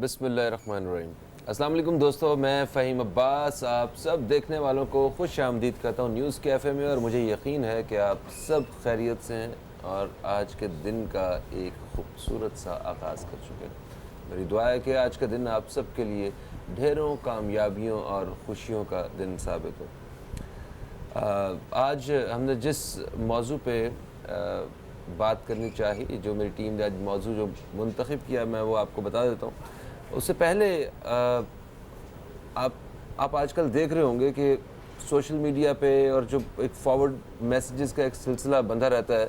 بسم اللہ الرحمن الرحیم۔ السلام علیکم دوستو، میں فہیم عباس آپ سب دیکھنے والوں کو خوش آمدید کہتا ہوں نیوز کیفے میں، اور مجھے یقین ہے کہ آپ سب خیریت سے ہیں اور آج کے دن کا ایک خوبصورت سا آغاز کر چکے ہیں۔ میری دعا ہے کہ آج کا دن آپ سب کے لیے ڈھیروں کامیابیوں اور خوشیوں کا دن ثابت ہو۔ آج ہم نے جس موضوع پہ بات کرنی چاہیے، جو میری ٹیم نے آج موضوع جو منتخب کیا، میں وہ آپ کو بتا دیتا ہوں۔ اس سے پہلے آپ آج کل دیکھ رہے ہوں گے کہ سوشل میڈیا پہ اور جو ایک فارورڈ میسیجز کا ایک سلسلہ بندھا رہتا ہے،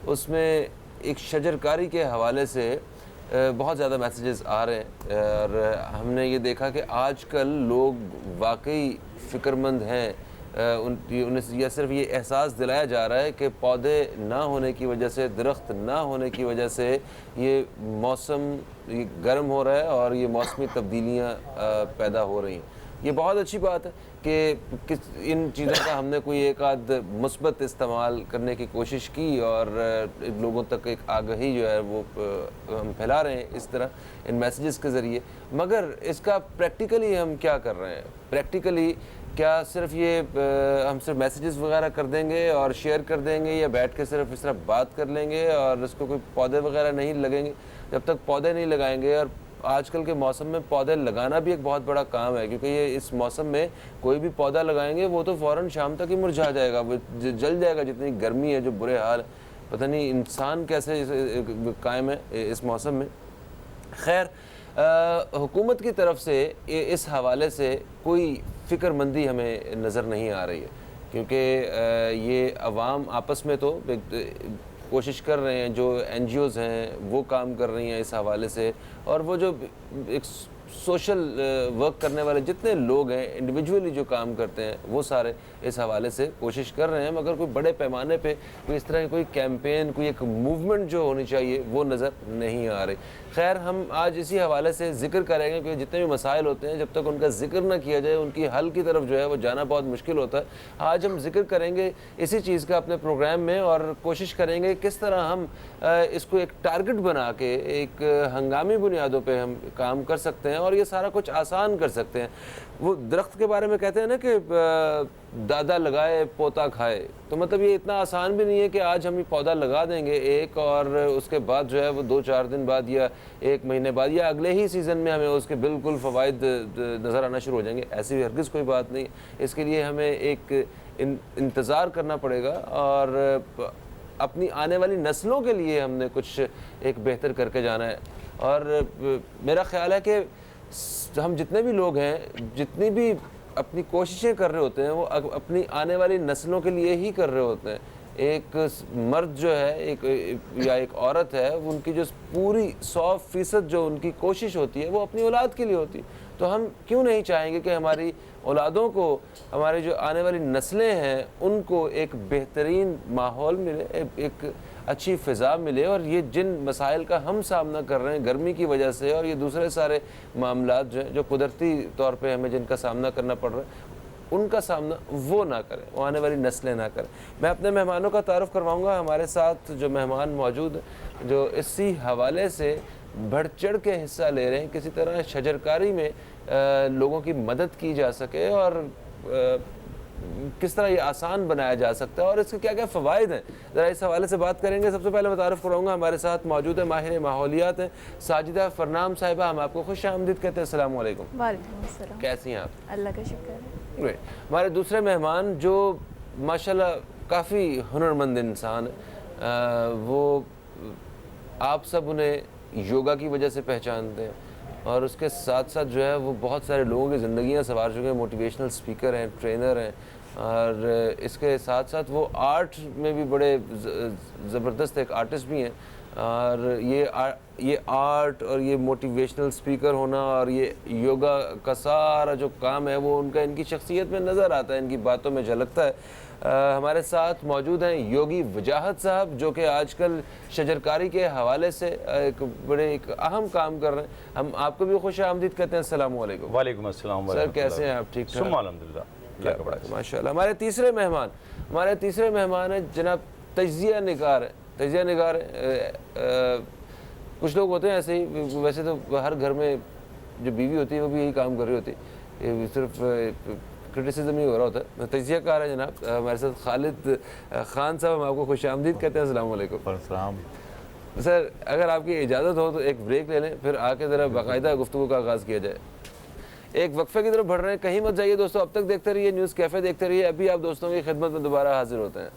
اس میں ایک شجرکاری کے حوالے سے بہت زیادہ میسیجز آ رہے ہیں، اور ہم نے یہ دیکھا کہ آج کل لوگ واقعی فکر مند ہیں۔ انہیں صرف یہ احساس دلایا جا رہا ہے کہ پودے نہ ہونے کی وجہ سے، درخت نہ ہونے کی وجہ سے یہ موسم گرم ہو رہا ہے اور یہ موسمی تبدیلیاں پیدا ہو رہی ہیں۔ یہ بہت اچھی بات ہے کہ ان چیزوں کا ہم نے کوئی ایک آدھ مثبت استعمال کرنے کی کوشش کی، اور لوگوں تک ایک آگہی جو ہے وہ ہم پھیلا رہے ہیں اس طرح ان میسیجز کے ذریعے۔ مگر اس کا پریکٹیکلی ہم کیا کر رہے ہیں؟ پریکٹیکلی کیا صرف یہ ہم صرف میسیجز وغیرہ کر دیں گے اور شیئر کر دیں گے، یا بیٹھ کے صرف اس طرح بات کر لیں گے اور اس کو کوئی پودے وغیرہ نہیں لگیں گے؟ جب تک پودے نہیں لگائیں گے، اور آج کل کے موسم میں پودے لگانا بھی ایک بہت بڑا کام ہے، کیونکہ یہ اس موسم میں کوئی بھی پودا لگائیں گے وہ تو فوراً شام تک ہی مرجھا جائے گا، وہ جل جائے گا، جتنی گرمی ہے، جو برے حال، پتہ نہیں انسان کیسے قائم ہے اس موسم میں۔ خیر، حکومت کی طرف سے اس حوالے سے کوئی فکر مندی ہمیں نظر نہیں آ رہی ہے، کیونکہ یہ عوام آپس میں تو کوشش کر رہے ہیں، جو این جی اوز ہیں وہ کام کر رہی ہیں اس حوالے سے، اور وہ جو ایک سوشل ورک کرنے والے جتنے لوگ ہیں، انڈیویجولی جو کام کرتے ہیں، وہ سارے اس حوالے سے کوشش کر رہے ہیں، مگر کوئی بڑے پیمانے پہ کوئی اس طرح کی کوئی کیمپین، کوئی ایک موومنٹ جو ہونی چاہیے وہ نظر نہیں آ رہی۔ خیر، ہم آج اسی حوالے سے ذکر کریں گے کہ جتنے بھی مسائل ہوتے ہیں، جب تک ان کا ذکر نہ کیا جائے، ان کی حل کی طرف جو ہے وہ جانا بہت مشکل ہوتا ہے۔ آج ہم ذکر کریں گے اسی چیز کا اپنے پروگرام میں، اور کوشش کریں گے کس طرح ہم اس کو ایک ٹارگٹ بنا کے ایک ہنگامی بنیادوں پہ ہم کام کر سکتے ہیں اور یہ سارا کچھ آسان کر سکتے ہیں۔ وہ درخت کے بارے میں کہتے ہیں نا کہ دادا لگائے پوتا کھائے، تو مطلب یہ اتنا آسان بھی نہیں ہے کہ آج ہم یہ پودا لگا دیں گے ایک، اور اس کے بعد جو ہے وہ 2-4 دن بعد یا 1 مہینے بعد یا اگلے ہی سیزن میں ہمیں اس کے بالکل فوائد نظر آنا شروع ہو جائیں گے۔ ایسی بھی ہرگز کوئی بات نہیں، اس کے لیے ہمیں ایک انتظار کرنا پڑے گا، اور اپنی آنے والی نسلوں کے لیے ہم نے کچھ ایک بہتر کر کے جانا ہے۔ اور میرا خیال ہے کہ ہم جتنے بھی لوگ ہیں، جتنی بھی اپنی کوششیں کر رہے ہوتے ہیں، وہ اپنی آنے والی نسلوں کے لیے ہی کر رہے ہوتے ہیں۔ ایک مرد جو ہے یا ایک عورت ہے، ان کی جو پوری 100% جو ان کی کوشش ہوتی ہے وہ اپنی اولاد کے لیے ہوتی ہے۔ تو ہم کیوں نہیں چاہیں گے کہ ہماری اولادوں کو، ہماری جو آنے والی نسلیں ہیں، ان کو ایک بہترین ماحول ملے، ایک اچھی فضا ملے، اور یہ جن مسائل کا ہم سامنا کر رہے ہیں گرمی کی وجہ سے، اور یہ دوسرے سارے معاملات جو ہیں، جو قدرتی طور پہ ہمیں جن کا سامنا کرنا پڑ رہا ہے، ان کا سامنا وہ نہ کریں، وہ آنے والی نسلیں نہ کریں۔ میں اپنے مہمانوں کا تعارف کرواؤں گا۔ ہمارے ساتھ جو مہمان موجود ہیں، جو اسی حوالے سے بڑھ چڑھ کے حصہ لے رہے ہیں، کسی طرح شجرکاری میں لوگوں کی مدد کی جا سکے، اور کس طرح یہ آسان بنایا جا سکتا ہے، اور اس کے کیا کیا فوائد ہیں، ذرا اس حوالے سے بات کریں گے۔ سب سے پہلے میں تعارف کراؤں گا، ہمارے ساتھ موجود ہے ماہر ماحولیات ہیں ساجدہ فرنام صاحبہ۔ ہم آپ کو خوش آمدید کہتے ہیں۔ السلام علیکم۔ وعلیکم السلام۔ کیسی ہیں آپ؟ اللہ کا شکر ہے۔ ہمارے دوسرے مہمان جو ماشاءاللہ کافی ہنرمند انسان ہیں، وہ آپ سب انہیں یوگا کی وجہ سے پہچانتے ہیں، اور اس کے ساتھ ساتھ جو ہے وہ بہت سارے لوگوں کی زندگیاں سنوار چکے ہیں، موٹیویشنل اسپیکر ہیں، ٹرینر ہیں، اور اس کے ساتھ ساتھ وہ آرٹ میں بھی بڑے زبردست ایک آرٹسٹ بھی ہیں۔ اور یہ آرٹ اور یہ موٹیویشنل اسپیکر ہونا اور یہ یوگا کا سارا جو کام ہے، وہ ان کی شخصیت میں نظر آتا ہے، ان کی باتوں میں جھلکتا ہے۔ ہمارے ساتھ موجود ہیں یوگی وجاہت صاحب، جو کہ آج کل شجرکاری کے حوالے سے ایک اہم کام کر رہے ہیں۔ ہم آپ کو بھی خوش آمدید کہتے ہیں۔ السلام علیکم۔ وعلیکم السلام سر، کیسے ہیں آپ؟ ٹھیک ٹھاک؟ الحمدللہ، ماشاء اللہ۔ ہمارے تیسرے مہمان ہیں جناب تجزیہ نگار ہیں۔ تجزیہ نگار کچھ لوگ ہوتے ہیں ایسے ہی، ویسے تو ہر گھر میں जो बीवी होती है वो भी यही काम कर रही होती है, ये सिर्फ क्रिटिसिज्म ही हो रहा होता है। तजिया कार है जनाब हमारे साथ खालिद खान साहब, हम आपको खुशामदीद कहते हैं। अस्सलाम वालेकुम। परसलाम। सर अगर आपकी इजाज़त हो तो एक ब्रेक ले लें, फिर आके ज़रा बाकायदा गुफ्तगू का आगाज़ किया जाए। एक वक्फे की तरफ बढ़ रहे हैं, कहीं मत जाइए दोस्तों, अब तक देखते रहिए न्यूज़ कैफ़े, देखते रहिए, अभी आप दोस्तों की खिदमत में दोबारा हाजिर होते हैं।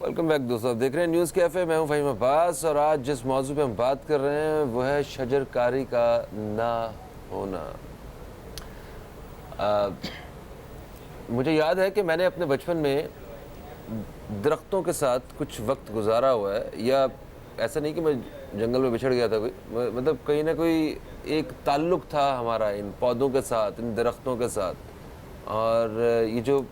वेलकम बैक दोस्तों, आप देख रहे हैं न्यूज़ कैफ़े, मैं हूं फ़हीम अब्बास और आज जिस मौजू पे हम बात कर रहे हैं वो है शजरकारी का ना होना। मुझे याद है कि मैंने अपने बचपन में दरख्तों के साथ कुछ वक्त गुजारा हुआ है, या ऐसा नहीं कि मैं जंगल में बिछड़ गया था कोई, मतलब कहीं ना कोई एक ताल्लुक़ था हमारा इन पौधों के साथ, इन दरख्तों के साथ। और ये जो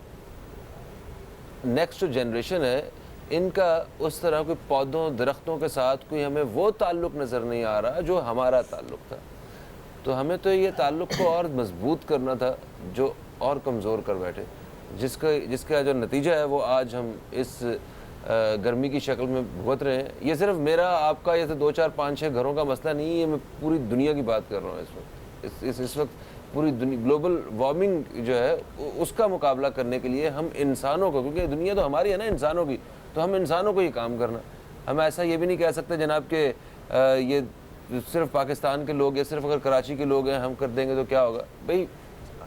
नेक्स्ट जनरेशन है इनका उस तरह कोई पौधों दरख्तों के साथ कोई हमें वो ताल्लुक़ नज़र नहीं आ रहा जो हमारा ताल्लुक़ था। तो हमें तो ये ताल्लुक़ को और मजबूत करना था जो और कमज़ोर कर बैठे, जिसका जो नतीजा है वो आज हम इस गर्मी की शक्ल में भुगत रहे हैं। ये सिर्फ मेरा आपका या तो 2 4 5 6 घरों का मसला नहीं है, मैं पूरी दुनिया की बात कर रहा हूँ इस वक्त। इस वक्त पूरी दुनिया ग्लोबल वार्मिंग जो है उसका मुकाबला करने के लिए हम इंसानों को, क्योंकि दुनिया तो हमारी है ना इंसानों की, तो हम इंसानों को ही काम करना। हम ऐसा ये भी नहीं कह सकते जनाब कि ये सिर्फ पाकिस्तान के लोग या सिर्फ अगर कराची के लोग हैं हम कर देंगे तो क्या होगा। भाई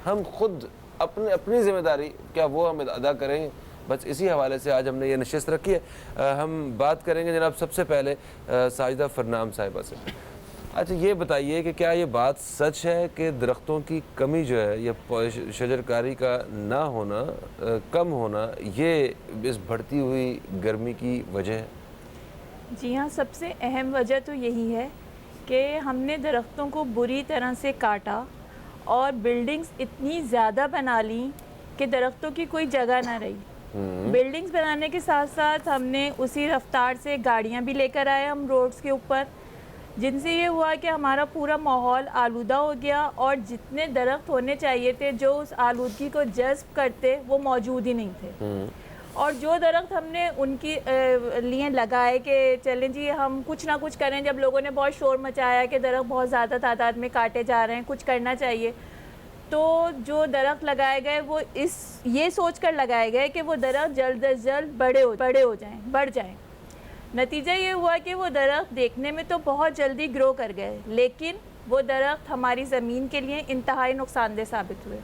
हम खुद अपनी ज़िम्मेदारी क्या वो हम अदा करेंगे। बस इसी हवाले से आज हमने ये नशिस्त रखी है। हम बात करेंगे जनाब सबसे पहले साजिदा फरनाम साहिबा से। अच्छा ये बताइए कि क्या ये बात सच है कि दरख्तों की कमी जो है या शजरकारी का ना होना, कम होना, ये इस बढ़ती हुई गर्मी की वजह है? जी हाँ, सबसे अहम वजह तो यही है कि हमने दरख्तों को बुरी तरह से काटा और बिल्डिंग्स इतनी ज़्यादा बना ली कि दरख्तों की कोई जगह ना रही। बिल्डिंग्स बनाने के साथ साथ हमने उसी रफ्तार से गाड़ियाँ भी लेकर आए हम रोड्स के ऊपर, जिनसे ये हुआ कि हमारा पूरा माहौल आलूदा हो गया और जितने दरख्त होने चाहिए थे जो उस आलूदगी को जज़्ब करते वो मौजूद ही नहीं थे। और जो दरख्त हमने उनकी लिए लगाए कि चलें जी हम कुछ ना कुछ करें, जब लोगों ने बहुत शोर मचाया कि दरख्त बहुत ज़्यादा तादाद में काटे जा रहे हैं, कुछ करना चाहिए, तो जो दरख्त लगाए गए वो ये सोच कर लगाए गए कि वो दरख्त जल्द अज जल्द बढ़ जाएँ। नतीजा ये हुआ कि वो दरख्त देखने में तो बहुत जल्दी ग्रो कर गए, लेकिन वो दरख्त हमारी ज़मीन के लिए इंतहाई नुकसानदेह साबित हुए।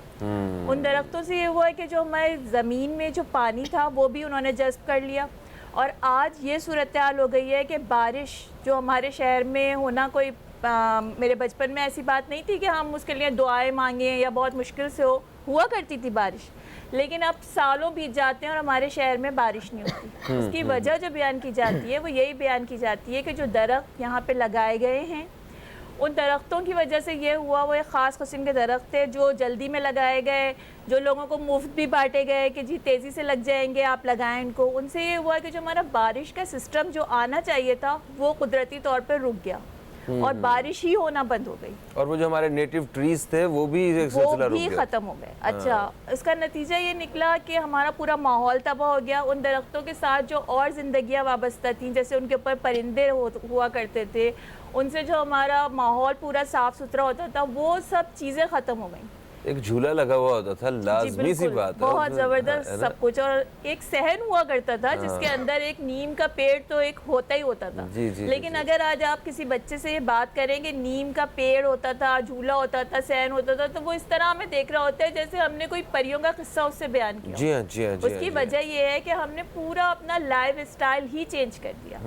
उन दरख्तों से ये हुआ कि जो हमारी ज़मीन में जो पानी था वो भी उन्होंने जज़्ब कर लिया। और आज ये सूरत हाल हो गई है कि बारिश जो हमारे शहर में होना कोई मेरे बचपन में ऐसी बात नहीं थी कि हम उसके लिए दुआएं मांगें या बहुत मुश्किल से हुआ करती थी बारिश, लेकिन अब सालों बीत जाते हैं और हमारे शहर में बारिश नहीं होती। उसकी वजह जो बयान की जाती है वो यही बयान की जाती है कि जो दरख्त यहाँ पे लगाए गए हैं उन दरख्तों की वजह से ये हुआ। वो एक ख़ास किस्म के दरख्त थे जो जल्दी में लगाए गए, जो लोगों को मुफ्त भी बांटे गए कि जी तेज़ी से लग जाएंगे आप लगाएं इनको। उनसे ये हुआ कि जो हमारा बारिश का सिस्टम जो आना चाहिए था वो कुदरती तौर पर रुक गया और बारिश ही होना बंद हो गई। और वो जो हमारे नेटिव ट्रीज थे वो भी एक सिलसिला रुक गया, खत्म हो गए। अच्छा, इसका नतीजा ये निकला कि हमारा पूरा माहौल तबाह हो गया। उन दरख्तों के साथ जो और ज़िंदगियाँ वाबस्ता थी, जैसे उनके ऊपर परिंदे हुआ करते थे, उनसे जो हमारा माहौल पूरा साफ़ सुथरा होता था, वो सब चीज़ें ख़त्म हो गई। एक झूला लगा हुआ होता था, लाजमी सी बात है, बहुत ज़बरदस्त सब कुछ, और एक सहन हुआ करता था जिसके अंदर एक नीम का पेड़ तो एक होता ही होता था। लेकिन अगर आज आप किसी बच्चे से ये बात करें कि नीम का पेड़ होता था, झूला होता था, सहन होता था, तो वो इस तरह हमें देख रहा होता है जैसे हमने कोई परियों का किस्सा उससे बयान किया। जी हाँ, जी हाँ, उसकी वजह ये है कि हमने पूरा अपना लाइफ स्टाइल ही चेंज कर दिया।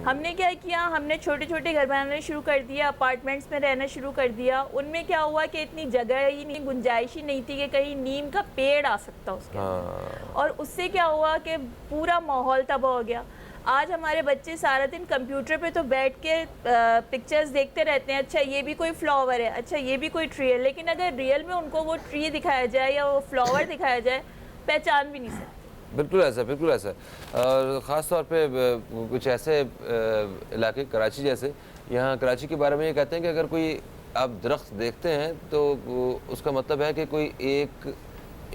हमने क्या किया, हमने छोटे छोटे घर बनाने शुरू कर दिया, अपार्टमेंट्स में रहना शुरू कर दिया। उनमें क्या हुआ कि इतनी जगह ही नहीं, गुंजाइश ही नहीं थी कि कहीं नीम का पेड़ आ सकता उसके अंदर। और उससे क्या हुआ कि पूरा माहौल तबाह हो गया। आज हमारे बच्चे सारा दिन कंप्यूटर पे तो बैठ के पिक्चर्स देखते रहते हैं, अच्छा ये भी कोई फ्लावर है, अच्छा ये भी कोई ट्री है, लेकिन अगर रियल में उनको वो ट्री दिखाया जाए या वो फ्लावर दिखाया जाए, पहचान भी नहीं सकते। बिल्कुल ऐसा, बिल्कुल ऐसा। और ख़ास तौर पे कुछ ऐसे इलाके, कराची जैसे, यहाँ कराची के बारे में ये कहते हैं कि अगर कोई आप दरख्त देखते हैं तो उसका मतलब है कि कोई एक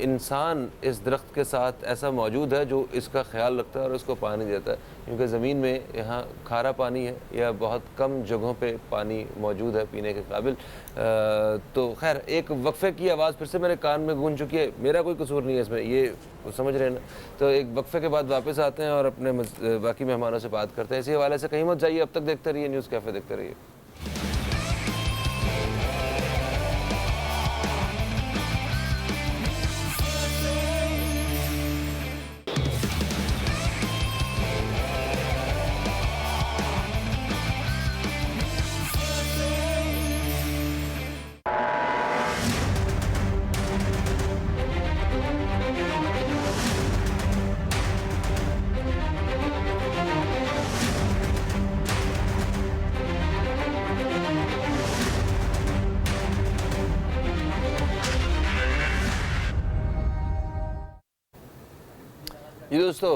इंसान इस दरख्त के साथ ऐसा मौजूद है जो इसका ख्याल रखता है और उसको पानी देता है, क्योंकि ज़मीन में यहाँ खारा पानी है या बहुत कम जगहों पे पानी मौजूद है पीने के काबिल। तो खैर, एक वक्फे की आवाज़ फिर से मेरे कान में गूंज चुकी है। मेरा कोई कसूर नहीं है इसमें, ये समझ रहे हैं ना। तो एक वक्फे के बाद वापस आते हैं और अपने बाकी मेहमानों से बात करते हैं। इसी हवाले से कहीं मत जाइए, अब तक देखते रहिए न्यूज़ कैफ़े, देखते रहिए। जी दोस्तों,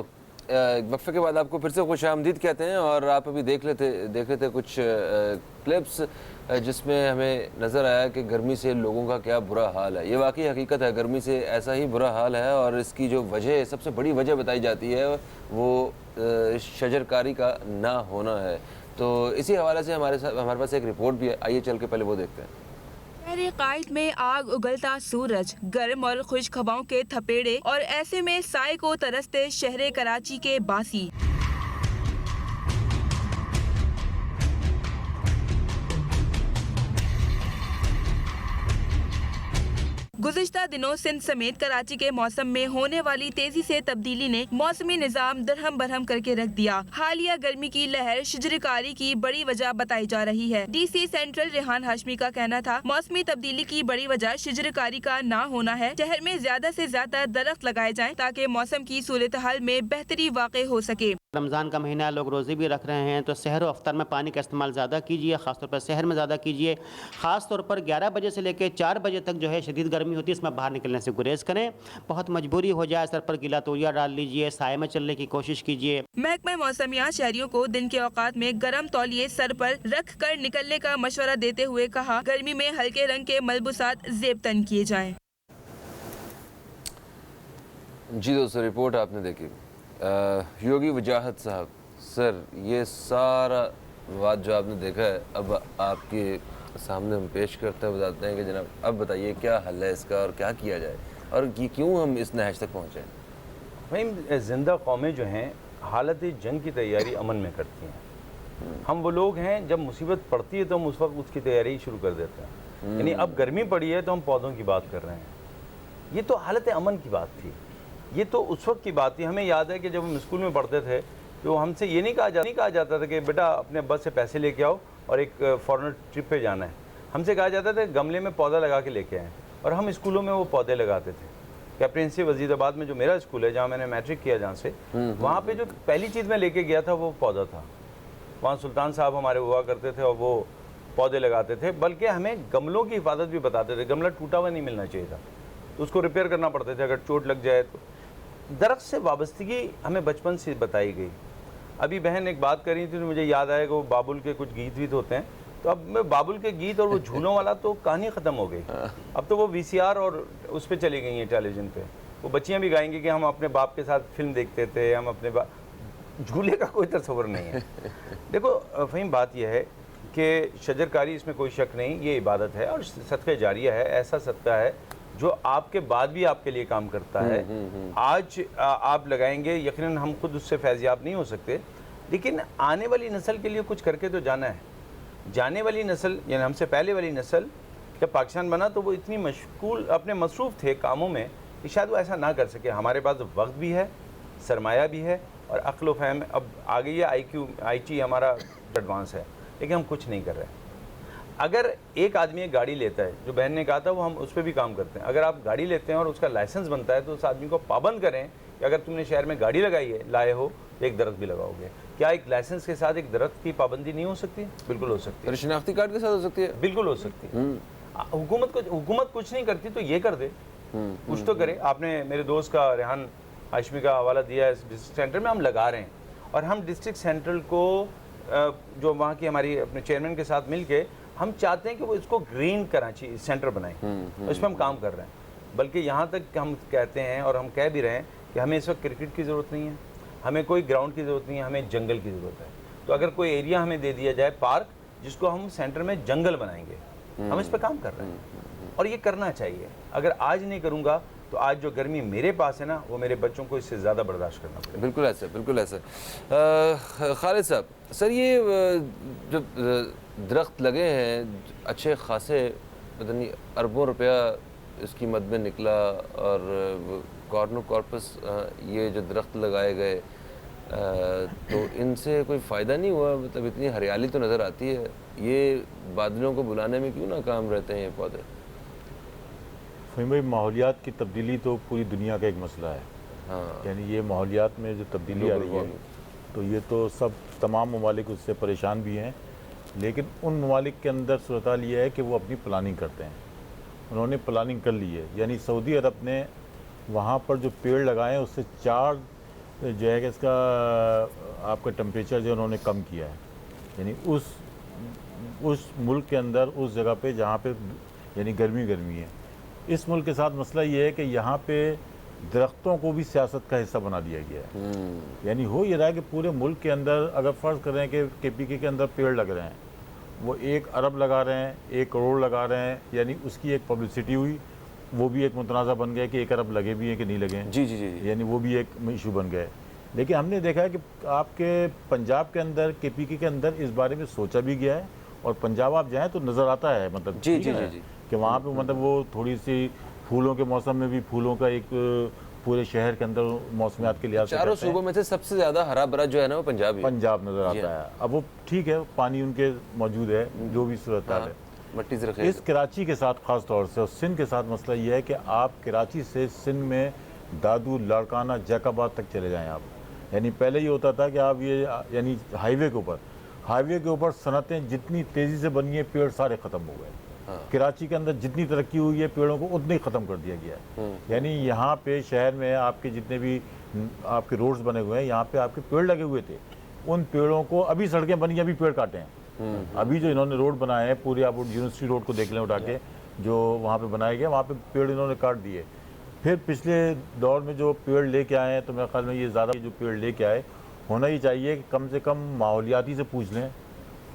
वक्फे के बाद आपको फिर से खुश आमदीद कहते हैं। और आप अभी देख लेते कुछ क्लिप्स जिसमें हमें नज़र आया कि गर्मी से लोगों का क्या बुरा हाल है। ये वाकई हकीकत है, गर्मी से ऐसा ही बुरा हाल है। और इसकी जो वजह, सबसे बड़ी वजह बताई जाती है, वो शजरकारी का ना होना है। तो इसी हवाले से हमारे पास एक रिपोर्ट भी है, आइए चल के पहले वो देखते हैं। शहर कायद में आग, उगलता सूरज, गर्म और खुश्क हवाओं के थपेड़े और ऐसे में साए को तरसते शहर कराची के बासी। गुज़िश्ता दिनों सिंध समेत कराची के मौसम में होने वाली तेजी से तब्दीली ने मौसमी निज़ाम दरहम बरहम करके रख दिया। हालिया गर्मी की लहर शजरकारी की बड़ी वजह बताई जा रही है। DC सेंट्रल रेहान हाशमी का कहना था, मौसमी तब्दीली की बड़ी वजह शजरकारी का ना होना है। शहर में ज्यादा से ज्यादा दरख्त लगाए जाएं ताकि मौसम की सूरत हाल में बेहतरी वाक़ई हो सके। रमज़ान का महीना, लोग रोज़े भी रख रहे हैं, तो सहर व अफ्तार में पानी का इस्तेमाल ज़्यादा कीजिए, ख़ासतौर पर शहर में ज़्यादा कीजिए। ख़ास तौर पर 11 बजे से लेकर 4 बजे तक जो है शदीद गर्मी होती है, इसमें बाहर निकलने से गुरेज करें। बहुत मजबूरी हो जाए सर पर गीला तौलिया डाल लीजिए, साए में चलने की कोशिश कीजिए। महकमा मौसमियात शहरियों को दिन के औकात में गर्म तौलिए सर पर रख कर निकलने का मशवरा देते हुए कहा, गर्मी में हल्के रंग के मलबूसात ज़ेब तन किए जाएं। जी दोस्तों, रिपोर्ट आपने देखी। योगी वजाहत साहब, सर ये सारा बात जो आपने देखा है, अब आपके सामने हम पेश करते हैं, बताते हैं कि जनाब अब बताइए क्या हल है इसका और क्या किया जाए और क्यों हम इस नहज तक पहुँचे। भाई, ज़िंदा कौमें जो हैं हालत जंग की तैयारी अमन में करती हैं। हम वो लोग हैं, जब मुसीबत पड़ती है तो हम उस वक्त उसकी तैयारी शुरू कर देते हैं। यानी अब गर्मी पड़ी है तो हम पौधों की बात कर रहे हैं। ये तो हालत अमन की बात थी, ये तो उस वक्त की बात थी। हमें याद है कि जब हम स्कूल में पढ़ते थे तो हमसे ये नहीं कहा जाता था कि बेटा अपने बस से पैसे लेके आओ और एक फॉरेन ट्रिप पे जाना है। हमसे कहा जाता था गमले में पौधा लगा के लेके आएँ, और हम स्कूलों में वो पौधे लगाते थे। कैप्टन से वजीराबाद में जो मेरा स्कूल है, जहाँ मैंने मैट्रिक किया, जहाँ से वहाँ पे जो पहली चीज़ मैं लेके गया था वो पौधा था। वहाँ सुल्तान साहब हमारे हुआ करते थे और वो पौधे लगाते थे, बल्कि हमें गमलों की हिफाजत भी बताते थे। गमला टूटा हुआ नहीं मिलना चाहिए था, तो उसको रिपेयर करना पड़ते थे अगर चोट लग जाए तो। दरख्त से वाबस्तगी हमें बचपन से बताई गई। अभी बहन एक बात कर रही थी तो मुझे याद आया कि वो बाबुल के कुछ गीत वीत होते हैं, तो अब मैं बाबुल के गीत और वो झूलों वाला तो कहानी ख़त्म हो गई। अब तो वो VCR और उस पर चली गई हैं टेलीविज़न पे। वो बच्चियाँ भी गाएंगी कि हम अपने बाप के साथ फिल्म देखते थे, हम अपने झूले का कोई तस्वर नहीं है। देखो फ़हीम, बात यह है कि शजरकारी, इसमें कोई शक नहीं, ये इबादत है और सदक़े जारिया है। ऐसा सदका है जो आपके बाद भी आपके लिए काम करता है। आज आप लगाएंगे, यकीनन हम खुद उससे फैज़याब नहीं हो सकते, लेकिन आने वाली नस्ल के लिए कुछ करके तो जाना है। जाने वाली नस्ल, यानी हमसे पहले वाली नस्ल, जब पाकिस्तान बना तो वो इतनी मशगूल, अपने मसरूफ़ थे कामों में कि शायद वो ऐसा ना कर सके। हमारे पास वक्त भी है, सरमाया भी है और अक्ल व फहम अब आ गई है। IQ हमारा एडवांस है, लेकिन हम कुछ नहीं कर रहे। اگر ایک آدمی ایک گاڑی لیتا ہے, جو بہن نے کہا تھا وہ ہم اس پہ بھی کام کرتے ہیں, اگر آپ گاڑی لیتے ہیں اور اس کا لائسنس بنتا ہے تو اس آدمی کو پابند کریں کہ اگر تم نے شہر میں گاڑی لگائی ہے, لائے ہو, تو ایک درخت بھی لگاؤ گے. کیا ایک لائسنس کے ساتھ ایک درخت کی پابندی نہیں ہو سکتی؟ بالکل ہو سکتی ہے. شناختی کارڈ کے ساتھ ہو سکتی ہے, بالکل ہو سکتی ہے. حکومت کچھ نہیں کرتی تو یہ کر دے, کچھ تو کرے. آپ نے میرے دوست کا ریحان ہاشمی کا حوالہ دیا ہے, ڈسٹرکٹ سینٹر میں ہم لگا رہے ہیں, اور ہم ڈسٹرکٹ سینٹرل کو جو وہاں کی ہماری اپنے چیئرمین کے ساتھ مل کے ہم چاہتے ہیں کہ وہ اس کو گرین کراچی سینٹر بنائیں, اس پہ ہم کام کر رہے ہیں. بلکہ یہاں تک ہم کہتے ہیں اور ہم کہہ بھی رہے ہیں کہ ہمیں اس وقت کرکٹ کی ضرورت نہیں ہے, ہمیں کوئی گراؤنڈ کی ضرورت نہیں ہے, ہمیں جنگل کی ضرورت ہے. تو اگر کوئی ایریا ہمیں دے دیا جائے پارک, جس کو ہم سینٹر میں جنگل بنائیں گے, ہم اس پہ کام کر رہے ہیں, اور یہ کرنا چاہیے. اگر آج نہیں کروں گا تو آج جو گرمی میرے پاس ہے نا, وہ میرے بچوں کو اس سے زیادہ برداشت کرنا پڑے. بالکل ایسا, بالکل ایسا. خالد صاحب, سر یہ جو درخت لگے ہیں اچھے خاصے, پتہ نہیں اربوں روپیہ اس کی مد میں نکلا, اور کارنو کارپس یہ جو درخت لگائے گئے, تو ان سے کوئی فائدہ نہیں ہوا؟ مطلب اتنی ہریالی تو نظر آتی ہے, یہ بادلوں کو بلانے میں کیوں ناکام رہتے ہیں یہ پودے؟ فہیم بھائی, ماحولیات کی تبدیلی تو پوری دنیا کا ایک مسئلہ ہے. یعنی یہ ماحولیات میں جو تبدیلی آ رہی ہے, تو یہ تو سب تمام ممالک اس سے پریشان بھی ہیں, لیکن ان ممالک کے اندر صورتحال یہ ہے کہ وہ اپنی پلاننگ کرتے ہیں. انہوں نے پلاننگ کر لی ہے. یعنی سعودی عرب نے وہاں پر جو پیڑ لگائے ہیں اس سے 4 جو ہے کہ اس کا آپ کا ٹمپریچر جو انہوں نے کم کیا ہے. یعنی اس ملک کے اندر اس جگہ پہ جہاں پہ یعنی گرمی ہے. اس ملک کے ساتھ مسئلہ یہ ہے کہ یہاں پہ درختوں کو بھی سیاست کا حصہ بنا دیا گیا ہے. یعنی ہو یہ رہا ہے کہ پورے ملک کے اندر اگر فرض کریں کہ KPK کے اندر پیڑ لگ رہے ہیں, وہ 1 ارب لگا رہے ہیں, 1 کروڑ لگا رہے ہیں, یعنی اس کی ایک پبلسٹی ہوئی, وہ بھی ایک متنازع بن گیا کہ 1 ارب لگے بھی ہیں کہ نہیں لگے ہیں. جی جی جی, یعنی وہ بھی ایک ایشو بن گئے. لیکن ہم نے دیکھا ہے کہ آپ کے پنجاب کے اندر KPK کے اندر اس بارے میں سوچا بھی گیا ہے, اور پنجاب آپ جائیں تو نظر آتا ہے, مطلب جی جی جی کہ وہاں پہ مطلب وہ تھوڑی سی پھولوں کے موسم میں بھی پھولوں کا ایک پورے شہر کے اندر موسمیات کے لحاظ سے چاروں صوبوں میں سے سب سے زیادہ ہرا بھرا جو ہے نا وہ پنجاب نظر آتا ہے. اب وہ ٹھیک ہے, پانی ان کے موجود ہے, جو بھی صورتحال ہے. مٹی سے رکھے اس کراچی کے ساتھ خاص طور سے اور سندھ کے ساتھ مسئلہ یہ ہے کہ آپ کراچی سے سندھ میں دادو, لاڑکانہ, جیک آباد تک چلے جائیں آپ. یعنی پہلے یہ ہوتا تھا کہ آپ یہ یعنی ہائی وے کے اوپر صنعتیں جتنی تیزی سے بنی ہیں, پیڑ سارے ختم ہو گئے. کراچی کے اندر جتنی ترقی ہوئی ہے پیڑوں کو اتنا ہی ختم کر دیا گیا ہے. یعنی یہاں پہ شہر میں آپ کے جتنے بھی آپ کے روڈز بنے ہوئے ہیں, یہاں پہ آپ کے پیڑ لگے ہوئے تھے, ان پیڑوں کو ابھی سڑکیں بنی, ابھی پیڑ کاٹے ہیں. ابھی جو انہوں نے روڈ بنائے ہیں, پورے آپ یونیورسٹی روڈ کو دیکھ لیں اٹھا کے, جو وہاں پہ بنایا گیا, وہاں پہ پیڑ انہوں نے کاٹ دیے. پھر پچھلے دور میں جو پیڑ لے کے آئے ہیں, تو میرے خیال میں یہ زیادہ جو پیڑ لے کے آئے ہونا ہی چاہیے کہ کم سے کم ماحولیاتی سے پوچھ لیں,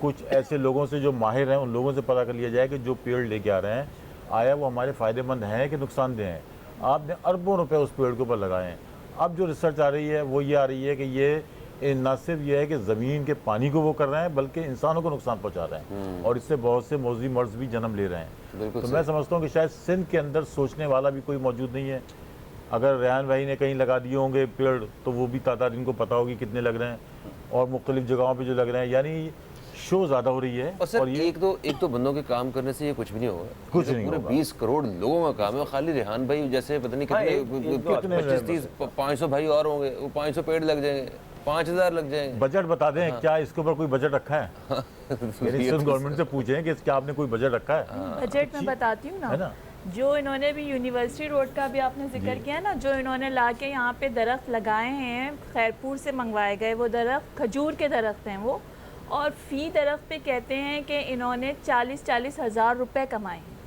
کچھ ایسے لوگوں سے جو ماہر ہیں, ان لوگوں سے پتہ کر لیا جائے کہ جو پیڑ لے کے آ رہے ہیں آیا وہ ہمارے فائدے مند ہیں کہ نقصان دہ ہیں. آپ نے اربوں روپے اس پیڑ کے اوپر لگائے ہیں. اب جو ریسرچ آ رہی ہے وہ یہ آ رہی ہے کہ یہ نہ صرف یہ ہے کہ زمین کے پانی کو وہ کر رہے ہیں, بلکہ انسانوں کو نقصان پہنچا رہے ہیں, اور اس سے بہت سے موذی مرض بھی جنم لے رہے ہیں. تو میں سمجھتا ہوں کہ شاید سندھ کے اندر سوچنے والا بھی کوئی موجود نہیں ہے. اگر ریحان بھائی نے کہیں لگا دیے ہوں گے پیڑ, تو وہ بھی تعداد ان کو پتہ ہوگی کتنے لگ رہے ہیں, اور مختلف جگہوں پہ جو لگ رہے ہیں. یعنی شو زیادہ ہو رہی ہے. اور سر ایک دو بندوں کے کام کرنے سے یہ کچھ بھی نہیں ہوگا, کچھ نہیں ہوگا. 20 کروڑ لوگوں کا کام ہے. خالی ریحان بھائی جیسے پتہ نہیں کتنے 25-30 500 بھائی اور ہوں گے, وہ 500 پیڑ لگ جائیں گے, 5000 لگ جائیں گے. بجٹ بتا دیں کیا اس کے اوپر کوئی بجٹ رکھا ہے؟ یعنی سندھ گورنمنٹ سے پوچھیں کہ کیا آپ نے کوئی بجٹ رکھا ہے؟ بجٹ میں بتاتی ہوں نا, جو انہوں نے بھی یونیورسٹی روڈ کا بھی آپ نے ذکر کیا نا, جو انہوں نے لا کے یہاں پہ درخت لگائے ہیں, خیرپور سے منگوائے گئے وہ درخت, کھجور کے درخت ہیں وہ, اور فی درخت پہ کہتے ہیں کہ انہوں نے 40-40 ہزار روپے کمائے ہیں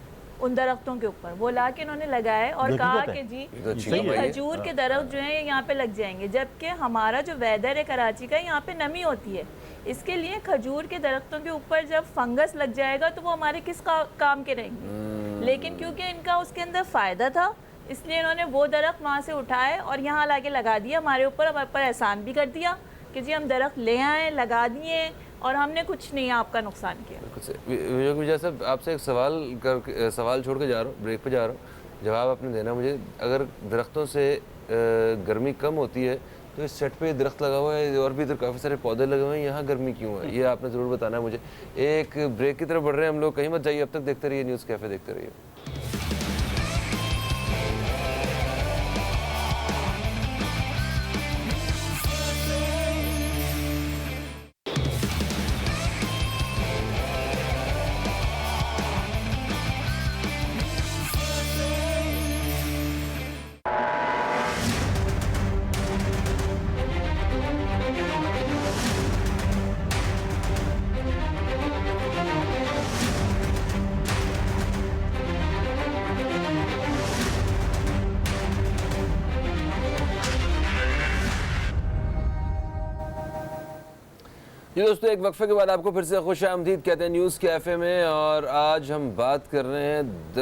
ان درختوں کے اوپر. وہ لا کے انہوں نے لگائے اور کہا کہ جی یہ کھجور کے درخت جو ہیں یہاں پہ لگ جائیں گے, جبکہ ہمارا جو ویدر ہے کراچی کا, یہاں پہ نمی ہوتی ہے. اس کے لیے کھجور کے درختوں کے اوپر جب فنگس لگ جائے گا تو وہ ہمارے کس کام کے رہیں گے. لیکن کیونکہ ان کا اس کے اندر فائدہ تھا, اس لیے انہوں نے وہ درخت وہاں سے اٹھائے اور یہاں لا کے لگا دیا. ہمارے اوپر احسان بھی کر دیا کہ جی ہم درخت لے آئے, لگا دیے, اور ہم نے کچھ نہیں آپ کا نقصان کیا. وجہ صاحب آپ سے ایک سوال چھوڑ کے جا رہا ہوں, بریک پہ جا رہا ہوں, جواب آپ نے دینا مجھے. اگر درختوں سے گرمی کم ہوتی ہے तो इस सेट पे दरख्त लगा हुआ है और भी इधर काफ़ी सारे पौधे लगे हुए हैं, यहाँ गर्मी क्यों है ये आपने ज़रूर बताना है मुझे। एक ब्रेक की तरफ बढ़ रहे हैं हम लोग, कहीं मत जाइए, अब तक देखते रहिए न्यूज़ कैफ़े, देखते रहिए। जी दोस्तों, एक वक्फे के बाद आपको फिर से खुशामदीद कहते हैं न्यूज़ कैफ़े में। और आज हम बात कर रहे हैं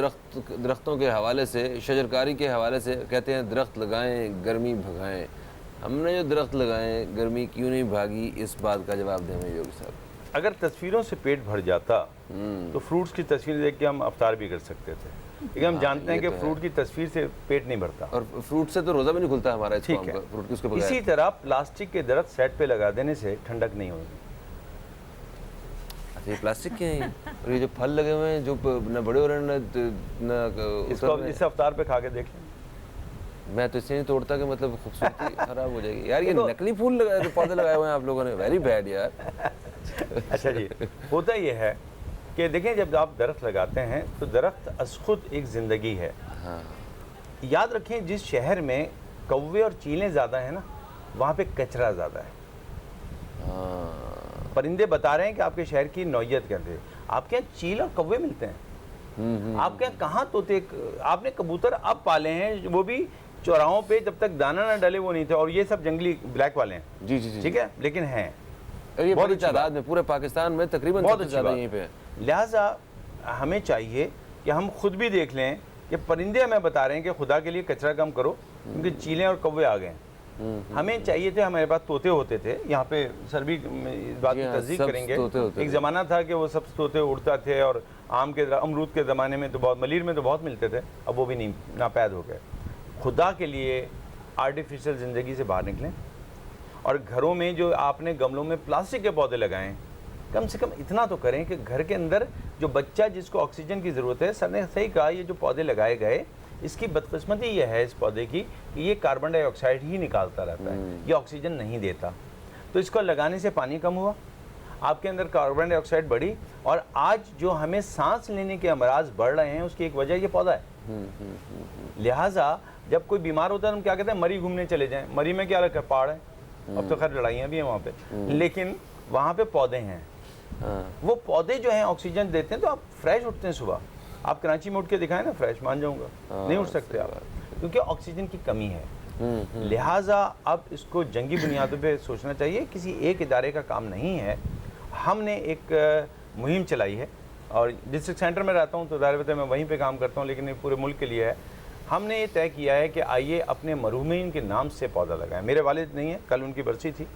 दरख्तों के हवाले से, शजरकारी के हवाले से। कहते हैं दरख्त लगाएं गर्मी भगाएं। हमने जो दरख्त लगाए गर्मी क्यों नहीं भागी, इस बात का जवाब दें हमें योगी साहब। अगर तस्वीरों से पेट भर जाता तो फ्रूट्स की तस्वीर देख के हम अफ्तार भी कर सकते थे, लेकिन हम जानते हैं कि फ्रूट की तस्वीर से पेट नहीं भरता, और फ्रूट से तो रोज़ा भी नहीं खुलता हमारा। ठीक है, फ्रूट किसके बगैर। इसी तरह प्लास्टिक के दरख्त सेट पे लगा देने से ठंडक नहीं होगी। अच्छा, ये प्लास्टिक के हैं और ये जो फल लगे हुए हैं जो न बड़े हो रहे हैं न इसको इस अफ्तार पे खा के देख लें। मैं तो इससे नहीं तोड़ता कि मतलब खूबसूरती खराब हो जाएगी यार। ये नकली फूल पौधे लगाए हुए हैं आप लोगों ने, वेरी बैड यार। अच्छा जी, होता ये है कि देखें जब आप दरख्त लगाते हैं तो दरख्त खुद एक ज़िंदगी है। हाँ। याद रखें जिस शहर में कौवे और चीलें ज़्यादा हैं ना, वहाँ पे कचरा ज़्यादा है। हाँ। परिंदे बता रहे हैं कि आपके शहर की नौयत कहते हैं, आपके यहाँ चील और कौवे मिलते हैं। आपके यहाँ कहाँ तोते, आपने कबूतर अब पाले हैं, वो भी चौराहों पे जब तक दाना ना डाले वो नहीं थे, और ये सब जंगली ब्लैक वाले हैं। जी जी जी, ठीक है, लेकिन हैं ये बहुत बड़ी अच्छी तादाद में, पूरे पाकिस्तान में तकरीबन बहुत सबसे ज़्यादा यहीं पे है। लिहाजा हमें चाहिए कि हम खुद भी देख लें कि परिंदे हमें बता रहे हैं कि खुदा के लिए कचरा कम करो, क्योंकि चीलें और कौवे आ गए। हमें चाहिए थे, हमारे पास तोते होते थे यहाँ पे, सर भी इस बात की तस्दीक करेंगे। एक ज़माना था कि वो सब तोते उड़ता थे, और आम के अमरूद के ज़माने में तो बहुत, मलीर में तो बहुत मिलते थे, अब वो भी नहीं, नापैद हो गए। खुदा के लिए आर्टिफिशियल ज़िंदगी से बाहर निकलें, और घरों में जो आपने गमलों में प्लास्टिक के पौधे लगाएं, कम से कम इतना तो करें कि घर के अंदर जो बच्चा जिसको ऑक्सीजन की ज़रूरत है, सर ने सही कहा, ये जो पौधे लगाए गए इसकी बदकिस्मती ये है इस पौधे की कि ये कार्बन डाइऑक्साइड ही निकालता रहता है, ये ऑक्सीजन नहीं देता। तो इसको लगाने से पानी कम हुआ, आपके अंदर कार्बन डाइऑक्साइड बढ़ी, और आज जो हमें सांस लेने के अमराज बढ़ रहे हैं उसकी एक वजह ये पौधा है। लिहाजा जब कोई बीमार होता है हम क्या कहते हैं, मरी घूमने चले जाएं। मरी में क्या रखा है, पहाड़ है, अब तो खैर लड़ाइयाँ भी हैं वहाँ पे, लेकिन वहाँ पे पौधे हैं। वो पौधे जो हैं ऑक्सीजन देते हैं, तो आप फ्रेश उठते हैं सुबह। आप कराची में उठ के दिखाएं ना, फ्रेश, मान जाऊंगा, नहीं उठ सकते आप, क्योंकि ऑक्सीजन की कमी है। लिहाजा अब इसको जंगी बुनियादों पे सोचना चाहिए, किसी एक इदारे का काम नहीं है। हमने एक मुहिम चलाई है, और डिस्ट्रिक्ट सेंटर में रहता हूँ तो ज़ाहिर है मैं वहीं पे काम करता हूँ, लेकिन ये पूरे मुल्क के लिए है। हमने ये तय किया है कि आइए अपने मरहूमीन के नाम से पौधा लगाएं। मेरे वालिद नहीं है, कल उनकी बरसी थी,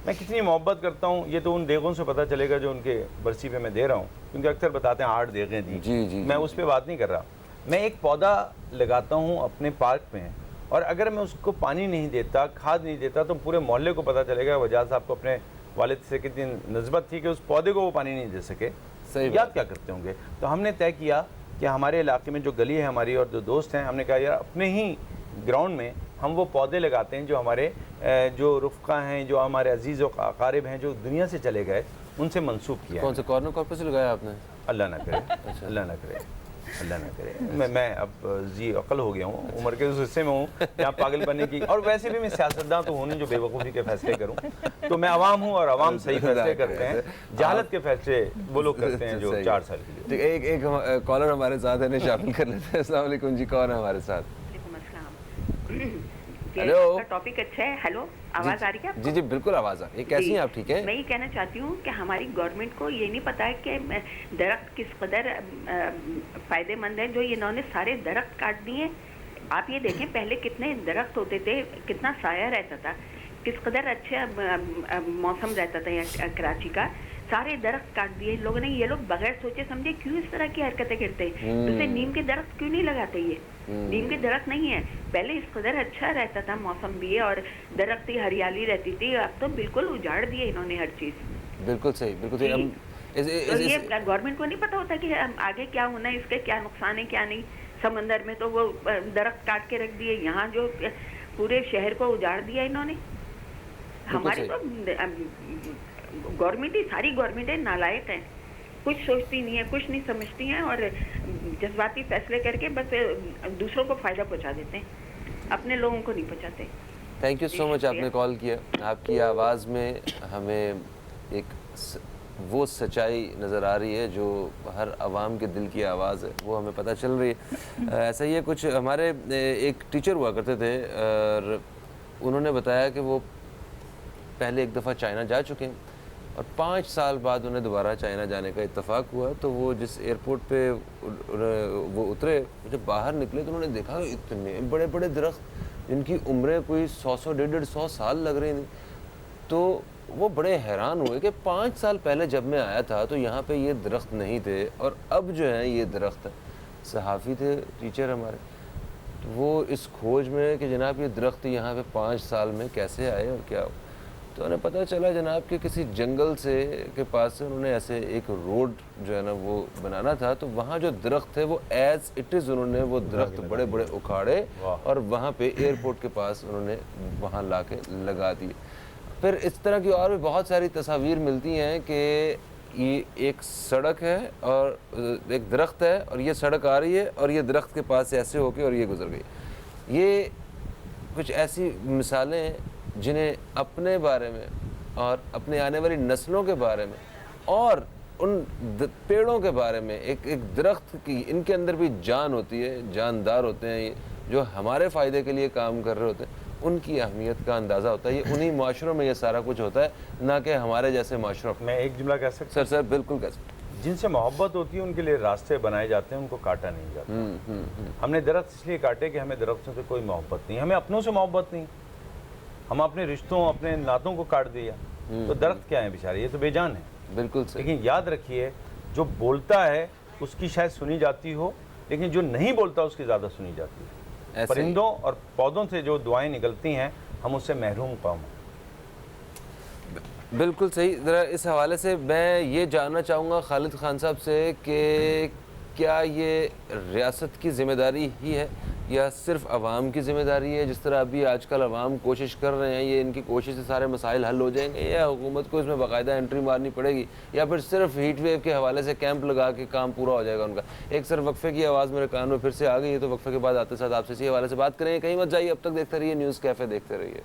मैं कितनी मोहब्बत करता हूँ ये तो उन देगों से पता चलेगा जो उनके बरसी पे मैं दे रहा हूँ, क्योंकि अक्सर बताते हैं 8 देगें दी। जी, मैं उस पर बात नहीं कर रहा, मैं एक पौधा लगाता हूँ अपने पार्क में, और अगर मैं उसको पानी नहीं देता, खाद नहीं देता, तो पूरे मोहल्ले को पता चलेगा वजह साहब को अपने वालिद से कितनी नस्बत थी कि उस पौधे को वो पानी नहीं दे सके। सही याद क्या करते होंगे। तो हमने तय किया कि हमारे इलाके में जो गली है हमारी और जो दोस्त हैं, हमने कहा यार अपने ही ग्राउंड में हम वो पौधे लगाते हैं जो हमारे जो रुफ़क़ा हैं, जो हमारे अजीज़ और अकारिब हैं जो दुनिया से चले गए, उनसे मंसूब किया। कौन से कॉर्नर कॉर्पस लगाया आपने? अल्लाह ना करे, अल्लाह ना करे, अल्लाह ना करे। मैं अब जी अकल हो गया हूँ, उम्र के उस हिस्से में हूँ जहाँ पागल बनने की, और वैसे भी मैं सियासतदान तो हूँ नहीं जो बेवकूफ़ी के फैसले करूँ। तो मैं आवाम हूँ, और आवाम सही फैसले करते हैं, जहालत के फैसले वो लोग करते हैं जो 4 साल के लिए। एक कॉलर हमारे साथ है, शामिल कर लेते हैं। अस्सलाम वालेकुम जी, कौन है हमारे साथ? हेलो, टॉपिक अच्छा है। हेलो, आवाज़ आ रही है आपको? जी जी बिल्कुल आवाज़ आ रही है। कैसी हैं आप? ठीक है। मैं ये कहना चाहती हूँ कि हमारी गवर्नमेंट को ये नहीं पता है कि दरख्त किस कदर फ़ायदेमंद है, जो इन्होंने सारे दरख्त काट दिए। आप ये देखें पहले कितने दरख्त होते थे, कितना साया रहता था, किस कदर अच्छा मौसम रहता था यहाँ कराची का। सारे दरख्त काट दिए इन लोगों ने। ये लोग बगैर सोचे समझे क्यों इस तरह की हरकतें करते हैं? जैसे नीम के दरख्त क्यों नहीं लगाते? ये नीम के दरख्त नहीं है, पहले इस कदर अच्छा रहता था मौसम भी, और दरख्त हरियाली रहती थी, अब तो बिल्कुल उजाड़ दिए इन्होंने हर चीज। बिल्कुल सही, बिल्कुल सही। हम तो ये गवर्नमेंट को नहीं पता होता कि आगे क्या होना है, इसके क्या नुकसान है क्या नहीं। समंदर में तो वो दरख्त काट के रख दिए, यहाँ जो पूरे शहर को उजाड़ दिया इन्होंने। हमारे तो गवर्नमेंट ही, सारी गवर्नमेंटें नालायक हैं, कुछ सोचती नहीं है, कुछ नहीं समझती हैं, और जज्बाती फैसले करके बस दूसरों को फायदा पहुंचा देते हैं, अपने लोगों को नहीं पहुंचाते। थैंक यू सो मच, आपने कॉल किया। आपकी आवाज़ में हमें एक वो सच्चाई नज़र आ रही है जो हर आवाम के दिल की आवाज़ है, वो हमें पता चल रही है। ऐसा ही है, कुछ हमारे एक टीचर हुआ करते थे और उन्होंने बताया कि वो पहले एक दफ़ा चाइना जा चुके हैं और 5 साल बाद उन्हें दोबारा चाइना जाने का इत्तेफाक हुआ। तो वो जिस एयरपोर्ट पे वो उतरे, जब बाहर निकले तो उन्होंने देखा इतने बड़े बड़े दरख्त जिनकी उम्रें कोई 100 150 साल लग रही थी। तो वो बड़े हैरान हुए कि 5 साल पहले जब मैं आया था तो यहाँ पे ये दरख्त नहीं थे और अब जो है ये दरख्त है। सहाफ़ी थे टीचर हमारे, तो वो इस खोज में कि जनाब ये दरख्त यहाँ पे 5 साल में कैसे आए और क्या हो, तो उन्हें पता चला जनाब कि किसी जंगल से के पास से उन्होंने ऐसे एक रोड जो है ना वो बनाना था, तो वहाँ जो दरख्त थे वो एज इट इज़ उन्होंने वो दरख्त बड़े बड़े उखाड़े और वहाँ पे एयरपोर्ट के पास उन्होंने वहाँ ला के लगा दिए। फिर इस तरह की और भी बहुत सारी तस्वीर मिलती हैं कि ये एक सड़क है और एक दरख्त है और ये सड़क आ रही है और ये दरख्त के पास से ऐसे होके और ये गुजर गई। ये कुछ ऐसी मिसालें हैं जिन्हें अपने बारे में और अपने आने वाली नस्लों के बारे में और उन पेड़ों के बारे में, एक दरख्त की, इनके अंदर भी जान होती है, जानदार होते हैं ये, जो हमारे फ़ायदे के लिए काम कर रहे होते हैं, उनकी अहमियत का अंदाज़ा होता है। ये उन्हीं माशरों में ये सारा कुछ होता है, ना कि हमारे जैसे माशरों में। मैं एक जुमला कह सकता हूं? सर बिल्कुल कह सकते। जिनसे मोहब्बत होती है उनके लिए रास्ते बनाए जाते हैं, उनको काटा नहीं जाता। हमने दरख्त इसलिए काटे कि हमें दरख्तों से कोई मोहब्बत नहीं, हमें अपनों से मोहब्बत नहीं, हम अपने रिश्तों अपने नातों को काट दिया। तो दरख्त क्या है बेचारे, ये तो बेजान है। बिल्कुल सही। लेकिन याद रखिए, जो बोलता है उसकी शायद सुनी जाती हो, लेकिन जो नहीं बोलता उसकी ज़्यादा सुनी जाती है। परिंदों और पौधों से जो दुआएं निकलती हैं, हम उससे महरूम कौम हैं। बिल्कुल सही। ज़रा इस हवाले से मैं ये जानना चाहूँगा खालिद खान साहब से कि क्या ये रियासत की ज़िम्मेदारी ही है या सिर्फ अवाम की ज़िम्मेदारी है? जिस तरह अभी आजकल अवाम कोशिश कर रहे हैं, ये इनकी कोशिश से सारे मसाइल हल हो जाएंगे, या हुकूमत को इसमें बाकायदा एंट्री मारनी पड़ेगी, या फिर सिर्फ हीट वेव के हवाले से कैंप लगा के काम पूरा हो जाएगा उनका? एक सर वक्फे की आवाज़ मेरे कान में फिर से आ गई है, तो वक्फे के बाद आते साथ आपसे इसी हवाले से बात करेंगे। कहीं मत जाइए, अब तक देखते रहिए न्यूज़ कैफ़े, देखते रहिए।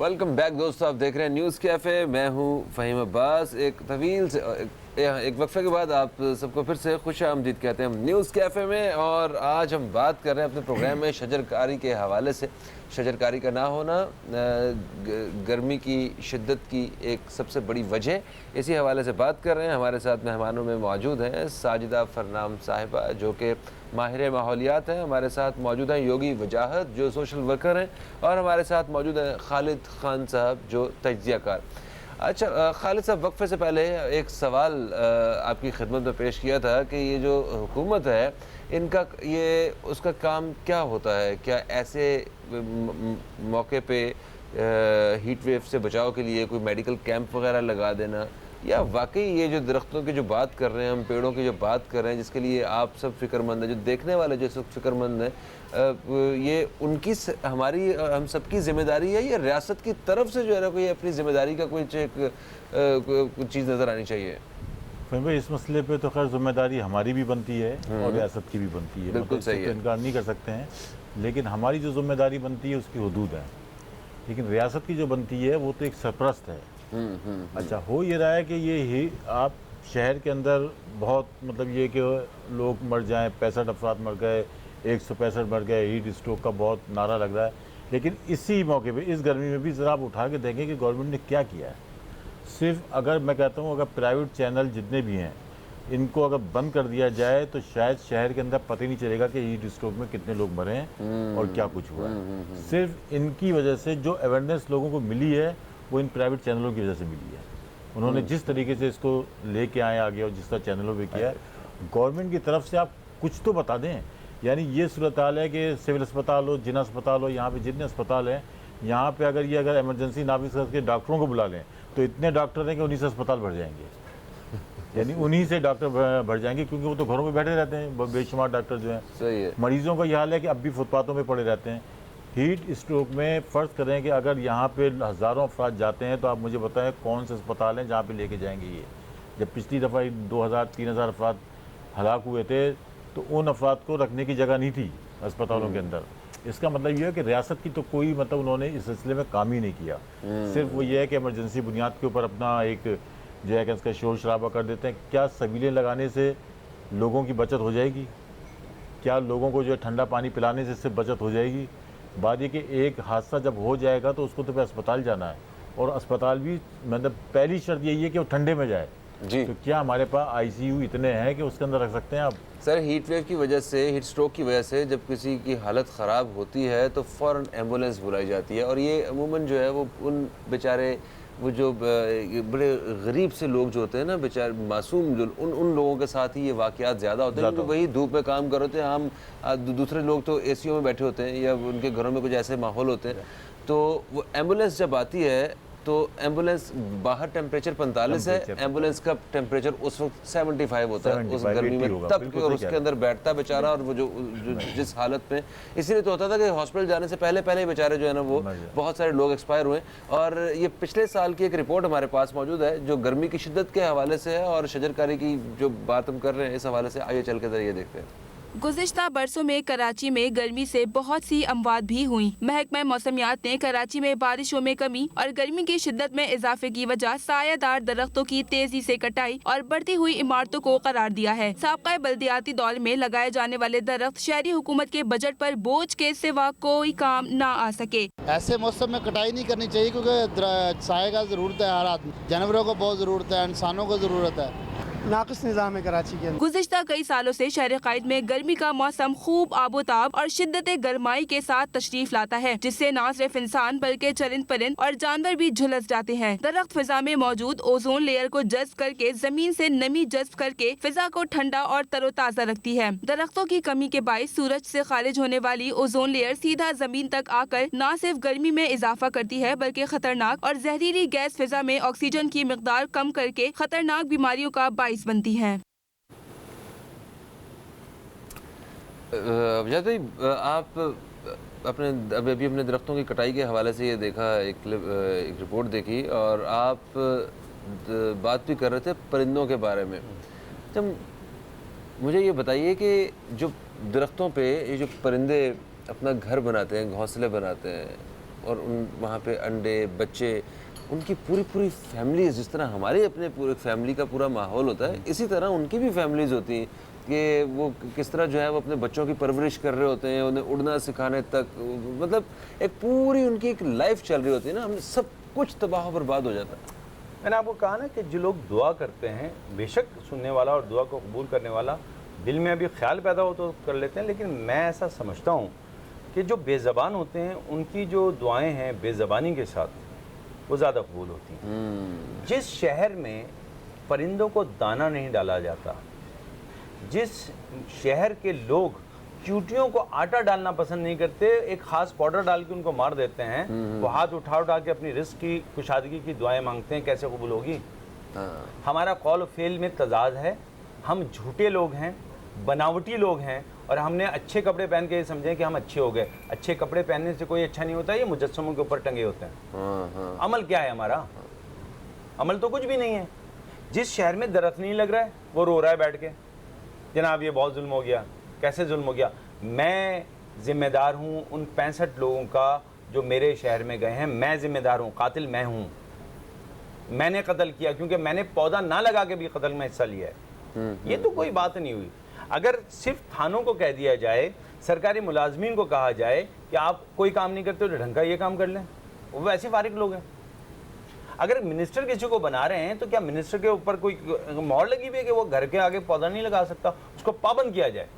वेलकम बैक दोस्तों, आप देख रहे हैं न्यूज़ कैफ़े। मैं हूं फ़हीम अब्बास। एक तवील से एक वक्फे के बाद आप सबको फिर से खुश आमदीद कहते हैं हम न्यूज़ कैफ़े में। और आज हम बात कर रहे हैं अपने प्रोग्राम में शजरकारी के हवाले से। शजरकारी का ना होना गर्मी की शिद्दत की एक सबसे बड़ी वजह, इसी हवाले से बात कर रहे हैं। हमारे साथ मेहमानों में मौजूद हैं साजिदा फरनाम साहिबा जो कि माहिर माहौलियात हैं, हमारे साथ मौजूद हैं योगी वजाहत जो सोशल वर्कर हैं, और हमारे साथ मौजूद हैं खालिद खान साहब जो तज्जिया कार। अच्छा खालिद साहब, वक्फे से पहले एक सवाल आपकी खिदमत में पेश किया था कि ये जो हुकूमत है इनका ये उसका काम क्या होता है? क्या ऐसे मौके पे हीट वेव से बचाव के लिए कोई मेडिकल कैंप वगैरह लगा देना, या वाकई ये जो दरख्तों की जो बात कर रहे हैं हम, पेड़ों की जो बात कर रहे हैं जिसके लिए आप सब फिक्रमंद हैं, जो देखने वाले जो सब फिक्रमंद हैं, ये उनकी हमारी हम सबकी ज़िम्मेदारी है या रियासत की तरफ से जो है ना कोई अपनी ज़िम्मेदारी का कोई चीज़ नज़र आनी चाहिए? फहीम भाई, इस मसले पे तो खैर जिम्मेदारी हमारी भी बनती है और रियासत की भी बनती है, बिल्कुल इससे सही तो है। इनकार नहीं कर सकते हैं, लेकिन हमारी जो जिम्मेदारी बनती है उसकी हदूद है, लेकिन रियासत की जो बनती है वो तो एक सरपरस्त है। अच्छा, हो ये रहा है कि ये ही आप शहर के अंदर बहुत मतलब ये कि लोग मर जाएं, 65 अफराद मर गए, 165 मर गए, हीट स्ट्रोक का बहुत नारा लग रहा है, लेकिन इसी मौके पे इस गर्मी में भी ज़रा आप उठा के देखें कि गवर्नमेंट ने क्या किया है। सिर्फ अगर मैं कहता हूँ अगर प्राइवेट चैनल जितने भी हैं इनको अगर बंद कर दिया जाए तो शायद शहर के अंदर पता ही नहीं चलेगा कि हीट स्ट्रोक में कितने लोग मरे हैं और क्या कुछ हुआ है। सिर्फ इनकी वजह से जो अवेयरनेस लोगों को मिली है वो इन प्राइवेट चैनलों की वजह से मिली है। उन्होंने जिस तरीके से इसको लेके आए आगे और जिस तरह चैनलों पे किया है, गवर्नमेंट की तरफ से आप कुछ तो बता दें। यानी ये सूरत हाल है कि सिविल अस्पताल हो, जिला अस्पताल हो, यहाँ पे जितने अस्पताल हैं, यहाँ पे अगर इमरजेंसी नाफिज करके डॉक्टरों को बुला लें तो इतने डॉक्टर हैं कि 19 अस्पताल भर जाएंगे, यानी उन्हीं से डॉक्टर भर जाएंगे, क्योंकि वो तो घरों में बैठे रहते हैं बेशुमार डॉक्टर जो हैं। सही है। मरीजों का यह हाल है कि अब भी फुटपाथों में पड़े रहते हैं। हीट स्ट्रोक में फ़र्ज़ करें कि अगर यहाँ पे हज़ारों अफराद जाते हैं तो आप मुझे बताएं कौन से अस्पताल हैं जहाँ पे लेके जाएंगे ये। जब पिछली दफ़ा 2000-3000 अफराद हलाक हुए थे तो उन अफराद को रखने की जगह नहीं थी अस्पतालों के अंदर। इसका मतलब ये है कि रियासत की तो कोई मतलब उन्होंने इस सिलसिले में काम ही नहीं किया। सिर्फ वो ये है कि इमरजेंसी बुनियाद के ऊपर अपना एक जो है कि इसका शोर शराबा कर देते हैं। क्या सबीलें लगाने से लोगों की बचत हो जाएगी? क्या लोगों को जो है ठंडा पानी पिलाने से इससे बचत हो जाएगी? बात ये कि एक हादसा जब हो जाएगा तो उसको तो फिर अस्पताल जाना है, और अस्पताल भी मतलब पहली शर्त यही है कि वो ठंडे में जाए जी। तो क्या हमारे पास आईसीयू इतने हैं कि उसके अंदर रख सकते हैं आप? सर, हीट वेव की वजह से, हीट स्ट्रोक की वजह से जब किसी की हालत ख़राब होती है तो फ़ौरन एम्बुलेंस बुलाई जाती है, और ये अमूमन जो है वो उन बेचारे वो जो बड़े गरीब से लोग जो होते हैं ना, बेचारे मासूम, जो उन लोगों के साथ ही ये वाक़यात ज़्यादा होते हैं, क्योंकि वही धूप में काम कर रहे होते हैं। हम दूसरे लोग तो एसीओ में बैठे होते हैं या उनके घरों में कुछ ऐसे माहौल होते हैं, तो वो एम्बुलेंस जब आती है तो एम्बुलेंस बाहर टेम्परेचर 45 है, एम्बुलेंस का टेम्परेचर उस वक्त 75 होता है उस गर्मी में तब, और उसके अंदर बैठता बेचारा, और वो जो जिस हालत में, इसीलिए तो होता था कि हॉस्पिटल जाने से पहले बेचारे जो है ना वो बहुत सारे लोग एक्सपायर हुए। और ये पिछले साल की एक रिपोर्ट हमारे पास मौजूद है जो गर्मी की शिद्दत के हवाले से है और शजरकारी की जो बात हम कर रहे हैं इस हवाले से। आइए चल के जरिए देखते हैं। गुज़िश्ता बरसों में कराची में गर्मी से बहुत सी अमवात भी हुई। महकमा मौसमियात ने कराची में बारिशों में कमी और गर्मी की शिद्दत में इजाफे की वजह सायादार दरख्तों की तेजी से कटाई और बढ़ती हुई इमारतों को करार दिया है। साबका बल्दियाती दौर में लगाए जाने वाले दरख्त शहरी हुकूमत के बजट पर बोझ के सिवा कोई काम न आ सके। ऐसे मौसम में कटाई नहीं करनी चाहिए क्योंकि साए का ज़रूरत है, हर आदमी, जानवरों को बहुत ज़रूरत है, इंसानों को ज़रूरत है। नाक़िस निज़ाम है कराची के अंदर। गुज़िश्ता कई सालों से शहर क़ाइद में गर्मी का मौसम खूब आबोताब और शिद्दत गर्माई के साथ तशरीफ लाता है, जिससे न सिर्फ इंसान बल्कि चरिंद परिंद और जानवर भी झुलस जाते हैं। दरख्त फिजा में मौजूद ओजोन लेयर को जज्ब करके जमीन से नमी जज्ब करके फिजा को ठंडा और तरोताज़ा रखती है। दरख्तों की कमी के बायस सूरज से खारिज होने वाली ओजोन लेयर सीधा जमीन तक आकर न सिर्फ गर्मी में इजाफा करती है बल्कि खतरनाक और जहरीली गैस फिजा में ऑक्सीजन की मिकदार कम करके खतरनाक बीमारियों का बायस बनती है। अवजाद भाई, आप अभी अपने दरख्तों की कटाई के हवाले से ये देखा, एक रिपोर्ट देखी, और आप बात भी कर रहे थे परिंदों के बारे में। जब मुझे ये बताइए कि जो दरख्तों पे ये जो परिंदे अपना घर बनाते हैं, घोंसले बनाते हैं, और वहाँ पे अंडे, बच्चे, उनकी पूरी फैमिलीज, जिस तरह हमारे अपने पूरे फैमिली का पूरा माहौल होता है, इसी तरह उनकी भी फैमिलीज होती हैं कि वो किस तरह जो है वो अपने बच्चों की परवरिश कर रहे होते हैं, उन्हें उड़ना सिखाने तक, मतलब एक पूरी उनकी एक लाइफ चल रही होती है ना, हम सब कुछ तबाह बर्बाद हो जाता है। मैंने आपको कहा ना कि जो लोग दुआ करते हैं, बेशक सुनने वाला और दुआ को कबूल करने वाला दिल में अभी ख्याल पैदा हो तो कर लेते हैं, लेकिन मैं ऐसा समझता हूँ कि जो बेज़बान होते हैं उनकी जो दुआएँ हैं बेज़बानी के साथ वो ज़्यादा कबूल होती हैं। जिस शहर में परिंदों को दाना नहीं डाला जाता, जिस शहर के लोग चूटियों को आटा डालना पसंद नहीं करते, एक ख़ास पाउडर डाल के उनको मार देते हैं, वो हाथ उठा के अपनी रिस्क की कुशादगी की दुआएं मांगते हैं, कैसे कबूल होगी? हमारा कौल फेल में तजाद है। हम झूठे लोग हैं, बनावटी लोग हैं, और हमने अच्छे कपड़े पहन के समझें कि हम अच्छे हो गए। अच्छे कपड़े पहनने से कोई अच्छा नहीं होता, ये मुजस्समों के ऊपर टंगे होते हैं। अमल क्या है हमारा? अमल तो कुछ भी नहीं है। जिस शहर में दरख्त नहीं लग रहा है वो रो रहा है बैठ के, जनाब ये बहुत जुल्म हो गया। कैसे जुल्म हो गया? मैं ज़िम्मेदार हूँ उन 65 लोगों का जो मेरे शहर में गए हैं, मैं ज़िम्मेदार हूँ, कातिल मैं हूँ, मैंने कत्ल किया क्योंकि मैंने पौधा ना लगा के भी कत्ल में हिस्सा लिया है। ये तो कोई बात नहीं हुई। अगर सिर्फ थानों को कह दिया जाए, सरकारी मुलाजमीन को कहा जाए कि आप कोई काम नहीं करते तो ढंग का ये काम कर लें, वो वैसे फारिग लोग हैं। अगर मिनिस्टर किसी को बना रहे हैं तो क्या मिनिस्टर के ऊपर कोई मोहर लगी हुई है कि वो घर के आगे पौधा नहीं लगा सकता? उसको पाबंद किया जाए।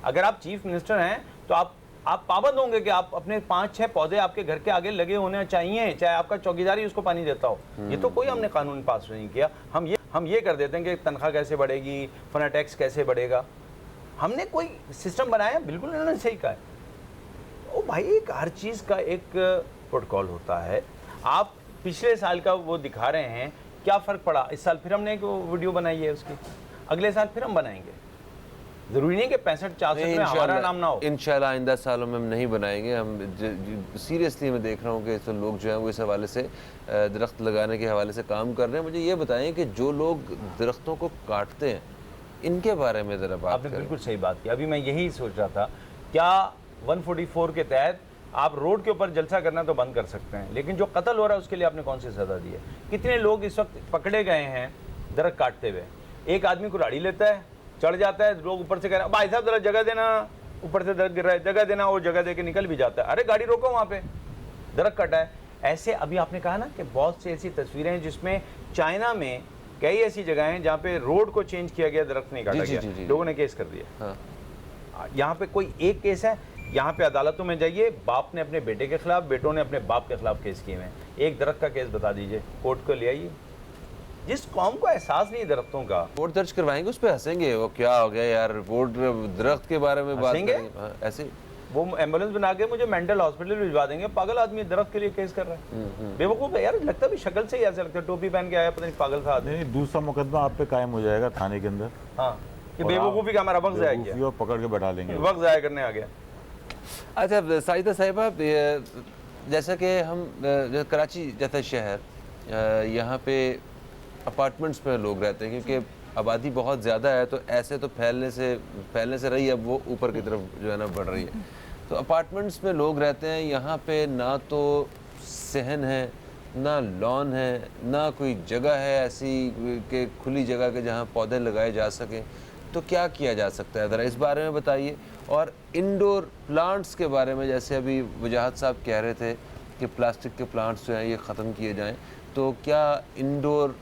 अगर आप चीफ मिनिस्टर हैं तो आप पाबंद होंगे कि आप अपने 5-6 पौधे आपके घर के आगे लगे होने चाहिए, चाहे आपका चौकीदार उसको पानी देता हो। ये तो कोई हमने कानून पास नहीं किया। हम ये कर देते हैं कि तनख्वाह कैसे बढ़ेगी, फना टैक्स कैसे बढ़ेगा। हमने कोई सिस्टम बनाया? बिल्कुल उन्होंने सही कहा है। ओ भाई, एक हर चीज़ का एक प्रोटोकॉल होता है। आप पिछले साल का वो दिखा रहे हैं, क्या फ़र्क पड़ा? इस साल फिर हमने एक वीडियो बनाई है उसकी, अगले साल फिर हम बनाएंगे। ज़रूरी नहीं कि 65-64 में हमारा नाम ना हो। इंशाल्लाह आइंदा सालों में हम नहीं बनाएंगे। हम सीरियसली मैं देख रहा हूँ कि तो लोग जो हैं वो इस हवाले से दरख्त लगाने के हवाले से काम कर रहे हैं। मुझे ये बताएं कि जो लोग दरख्तों को काटते हैं, इनके बारे में ज़रा बात आपने करें। बिल्कुल सही बात की। अभी मैं यही सोच रहा था, क्या 144 के तहत आप रोड के ऊपर जलसा करना तो बंद कर सकते हैं, लेकिन जो कत्ल हो रहा है उसके लिए आपने कौन सी सज़ा दी है? कितने लोग इस वक्त पकड़े गए हैं दरख्त काटते हुए? एक आदमी कुल्हाड़ी लेता है, चढ़ जाता है, लोग ऊपर से कह रहे हैं भाई साहब जरा जगह देना, ऊपर से दरख्त गिर रहा है, जगह देना, और जगह दे के निकल भी जाता है। अरे गाड़ी रोको, वहाँ पे दरख्त कटा है। ऐसे अभी आपने कहा ना कि बहुत सी ऐसी तस्वीरें हैं जिसमें चाइना में कई ऐसी जगह हैं जहाँ पे रोड को चेंज किया गया, दरख्त नहीं काटा गया, लोगों ने केस कर दिया। हाँ। यहाँ पे कोई एक केस है, यहाँ पे अदालतों में जाइए, बाप ने अपने बेटे के खिलाफ, बेटों ने अपने बाप के खिलाफ केस किए हैं। एक दरख्त का केस बता दीजिए, कोर्ट को ले आइए। जिस कौम को एहसास नहीं दरख्तों का, रिपोर्ट दर्ज करवाएंगे, उस पर हंसेंगे, वो क्या हो गया यार, रिपोर्ट दरख्त के बारे में बात हंसेंगे? करेंगे। हाँ, ऐसे वो एम्बुलेंस बना के मुझे मेंटल हॉस्पिटल भिजवा देंगे। पागल आदमी दरख्त के लिए केस कर रहा है, बेवकूफ़ है यार। लगता भी शक्ल से ही ऐसा लगता है, टोपी पहन के आया, पता नहीं पागल था आदमी। नहीं, दूसरा मुकदमा आप पे कायम हो जाएगा थाने के अंदर। हाँ, ये बेवकूफ़ी का हमारा वक्त जाया गया, और पकड़ के बैठा लेंगे, वक्त जाया करने आ गया। अच्छा साजिदा साहिबा, जैसा कि हम कराची जैसा शहर, यहाँ पे अपार्टमेंट्स में लोग रहते हैं क्योंकि आबादी बहुत ज़्यादा है, तो ऐसे तो फैलने से रही, अब वो ऊपर की तरफ जो है ना बढ़ रही है। तो अपार्टमेंट्स में लोग रहते हैं, यहाँ पे ना तो सहन है, ना लॉन है, ना कोई जगह है ऐसी कि खुली जगह के जहाँ पौधे लगाए जा सकें। तो क्या किया जा सकता है, ज़रा इस बारे में बताइए। और इंडोर प्लांट्स के बारे में, जैसे अभी वजाहत साहब कह रहे थे कि प्लास्टिक के प्लांट्स जो हैं ये ख़त्म किए जाएं, तो क्या इंडोर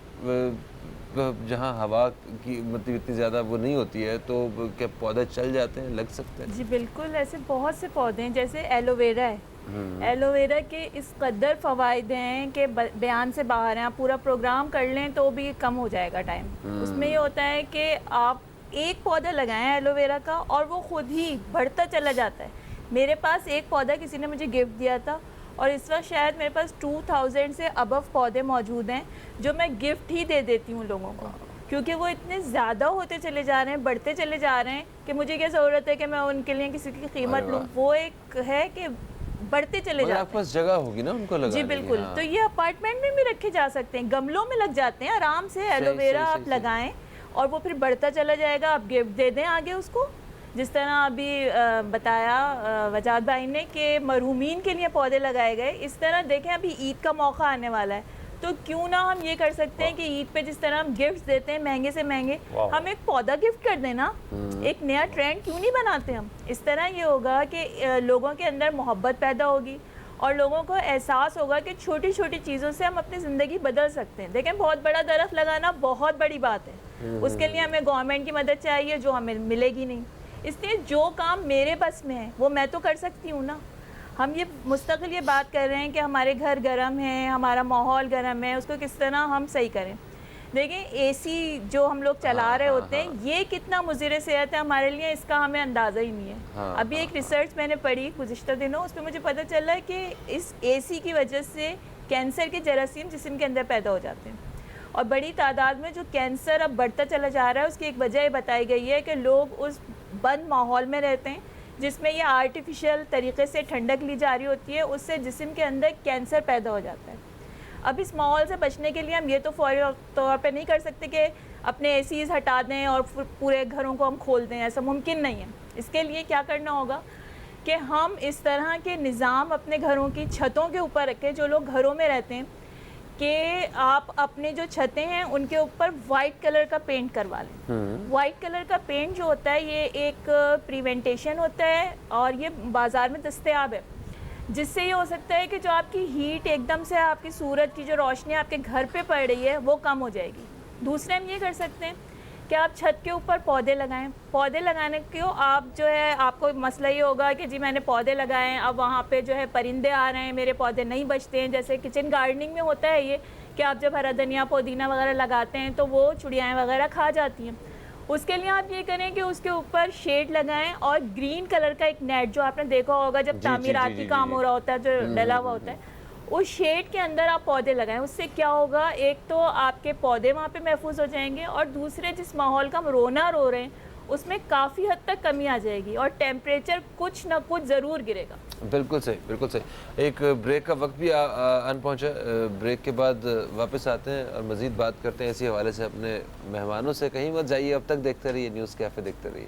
जहाँ हवा की मतलब इतनी ज़्यादा वो नहीं होती है, तो क्या पौधे चल जाते हैं, लग सकते हैं? जी बिल्कुल, ऐसे बहुत से पौधे हैं, जैसे एलोवेरा है। एलोवेरा के इस कदर फ़वाइद हैं कि बयान से बाहर हैं। आप पूरा प्रोग्राम कर लें तो भी कम हो जाएगा टाइम। उसमें ये होता है कि आप एक पौधा लगाएं एलोवेरा का और वो खुद ही बढ़ता चला जाता है। मेरे पास एक पौधा किसी ने मुझे गिफ्ट दिया था और इस वक्त शायद मेरे पास 2000 से अबव पौधे मौजूद हैं जो मैं गिफ्ट ही दे देती हूँ लोगों को, क्योंकि वो इतने ज़्यादा होते चले जा रहे हैं, बढ़ते चले जा रहे हैं कि मुझे क्या ज़रूरत है कि मैं उनके लिए किसी की कीमत लूँ। वो एक है कि बढ़ते चले जाते हैं। आपके पास जगह होगी ना उनको लगाने जी बिल्कुल। की। हाँ। तो ये अपार्टमेंट में भी रखे जा सकते हैं, गमलों में लग जाते हैं आराम से। एलोवेरा आप लगाएं और वो फिर बढ़ता चला जाएगा। आप गिफ्ट दे दें आगे उसको, जिस तरह अभी बताया वजाद भाई ने कि मरहूमीन के लिए पौधे लगाए गए। इस तरह देखें, अभी ईद का मौका आने वाला है, तो क्यों ना हम ये कर सकते हैं कि ईद पे जिस तरह हम गिफ्ट देते हैं महंगे से महंगे, हम एक पौधा गिफ्ट कर देना। एक नया ट्रेंड क्यों नहीं बनाते हम? इस तरह ये होगा कि लोगों के अंदर मोहब्बत पैदा होगी और लोगों को एहसास होगा कि छोटी छोटी चीज़ों से हम अपनी ज़िंदगी बदल सकते हैं। देखें, बहुत बड़ा दरख्त लगाना बहुत बड़ी बात है, उसके लिए हमें गवर्नमेंट की मदद चाहिए जो हमें मिलेगी नहीं। इसलिए जो काम मेरे बस में है वो मैं तो कर सकती हूँ ना। हम ये मुस्तकिल ये बात कर रहे हैं कि हमारे घर गर्म है, हमारा माहौल गर्म है, उसको किस तरह हम सही करें। देखें, एसी जो हम लोग चला रहे होते हैं, ये कितना मुज़िर सेहत है हमारे लिए, इसका हमें अंदाज़ा ही नहीं है। अभी एक रिसर्च मैंने पढ़ी गुज़िश्ता दिनों, उसमें मुझे पता चला है कि इस एसी की वजह से कैंसर के जरासीम जिस्म के अंदर पैदा हो जाते हैं और बड़ी तादाद में जो कैंसर अब बढ़ता चला जा रहा है, उसकी एक वजह बताई गई है कि लोग उस बंद माहौल में रहते हैं जिसमें ये आर्टिफिशियल तरीके से ठंडक ली जा रही होती है, उससे जिस्म के अंदर कैंसर पैदा हो जाता है। اب اس ماحول سے بچنے کے لیے ہم یہ تو فوری طور پہ نہیں کر سکتے کہ اپنے اے سیز ہٹا دیں اور پورے گھروں کو ہم کھول دیں، ایسا ممکن نہیں ہے. اس کے لیے کیا کرنا ہوگا کہ ہم اس طرح کے نظام اپنے گھروں کی چھتوں کے اوپر رکھیں. جو لوگ گھروں میں رہتے ہیں کہ آپ اپنے جو چھتیں ہیں ان کے اوپر وائٹ کلر کا پینٹ کروا لیں. وائٹ کلر کا پینٹ جو ہوتا ہے یہ ایک پریونٹیشن ہوتا ہے اور یہ بازار میں دستیاب ہے، جس سے یہ ہو سکتا ہے کہ جو آپ کی ہیٹ ایک دم سے آپ کی سورج کی جو روشنی آپ کے گھر پہ پڑ رہی ہے وہ کم ہو جائے گی. دوسرے ہم یہ کر سکتے ہیں کہ آپ چھت کے اوپر پودے لگائیں. پودے لگانے کو آپ جو ہے آپ کو مسئلہ یہ ہوگا کہ جی میں نے پودے لگائے ہیں، اب وہاں پہ جو ہے پرندے آ رہے ہیں، میرے پودے نہیں بچتے ہیں. جیسے کچن گارڈننگ میں ہوتا ہے یہ کہ آپ جب ہرا دھنیا پودینہ وغیرہ لگاتے ہیں تو وہ چڑیائیں وغیرہ کھا جاتی ہیں. اس کے لیے آپ یہ کریں کہ اس کے اوپر شیڈ لگائیں اور گرین کلر کا ایک نیٹ جو آپ نے دیکھا ہوگا جب تعمیرات کی کام ہو رہا ہوتا ہے جو ڈلا ہوا ہوتا ہے، اس شیڈ کے اندر آپ پودے لگائیں. اس سے کیا ہوگا، ایک تو آپ کے پودے وہاں پہ محفوظ ہو جائیں گے اور دوسرے جس ماحول کا ہم رونا رو رہے ہیں اس میں کافی حد تک کمی آ جائے گی اور ٹیمپریچر کچھ نہ کچھ ضرور گرے گا. بالکل صحیح، بالکل صحیح. ایک بریک کا وقت بھی آن پہنچا. بریک کے بعد واپس آتے ہیں اور مزید بات کرتے ہیں اسی حوالے سے اپنے مہمانوں سے. کہیں مت جائیے، اب تک دیکھتے رہیے نیوز کیفے، دیکھتے رہیے.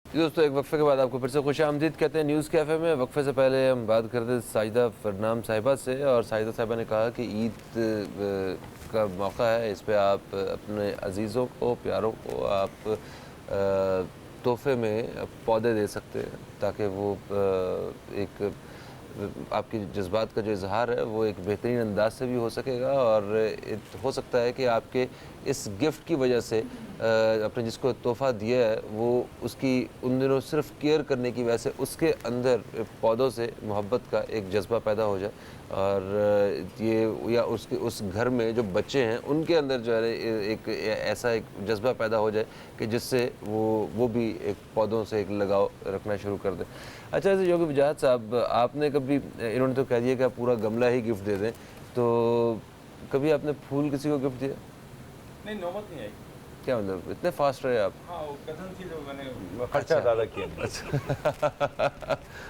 دوستو ایک وقفے کے بعد آپ کو پھر سے خوش آمدید کہتے ہیں نیوز کیفے میں. وقفے سے پہلے ہم بات کرتے ساجدہ فرنام صاحبہ سے، اور ساجدہ صاحبہ نے کہا کہ عید کا موقع ہے، اس پہ آپ اپنے عزیزوں کو، پیاروں کو آپ تحفے میں پودے دے سکتے ہیں تاکہ وہ ایک آپ کی جذبات کا جو اظہار ہے وہ ایک بہترین انداز سے بھی ہو سکے گا، اور ہو سکتا ہے کہ آپ کے اس گفٹ کی وجہ سے اپنے جس کو تحفہ دیا ہے وہ اس کی ان دنوں صرف کیئر کرنے کی وجہ سے اس کے اندر پودوں سے محبت کا ایک جذبہ پیدا ہو جائے، اور یہ یا اس گھر میں جو بچے ہیں ان کے اندر جو ہے ایک ایسا ایک جذبہ پیدا ہو جائے کہ جس سے وہ بھی ایک پودوں سے ایک لگاؤ رکھنا شروع کر دیں. اچھا ایسے یوگی وجاہت صاحب، آپ نے کبھی، انہوں نے تو کہہ دیا کہ آپ پورا گملہ ہی گفٹ دے دیں، تو کبھی آپ نے پھول کسی کو گفٹ دیا؟ نہیں، نوبت نہیں آئی. کیا مطلب اتنے فاسٹ رہے آپ؟ ہاں، وہ قسم تھی جو میں نے خرچہ زیادہ کیا.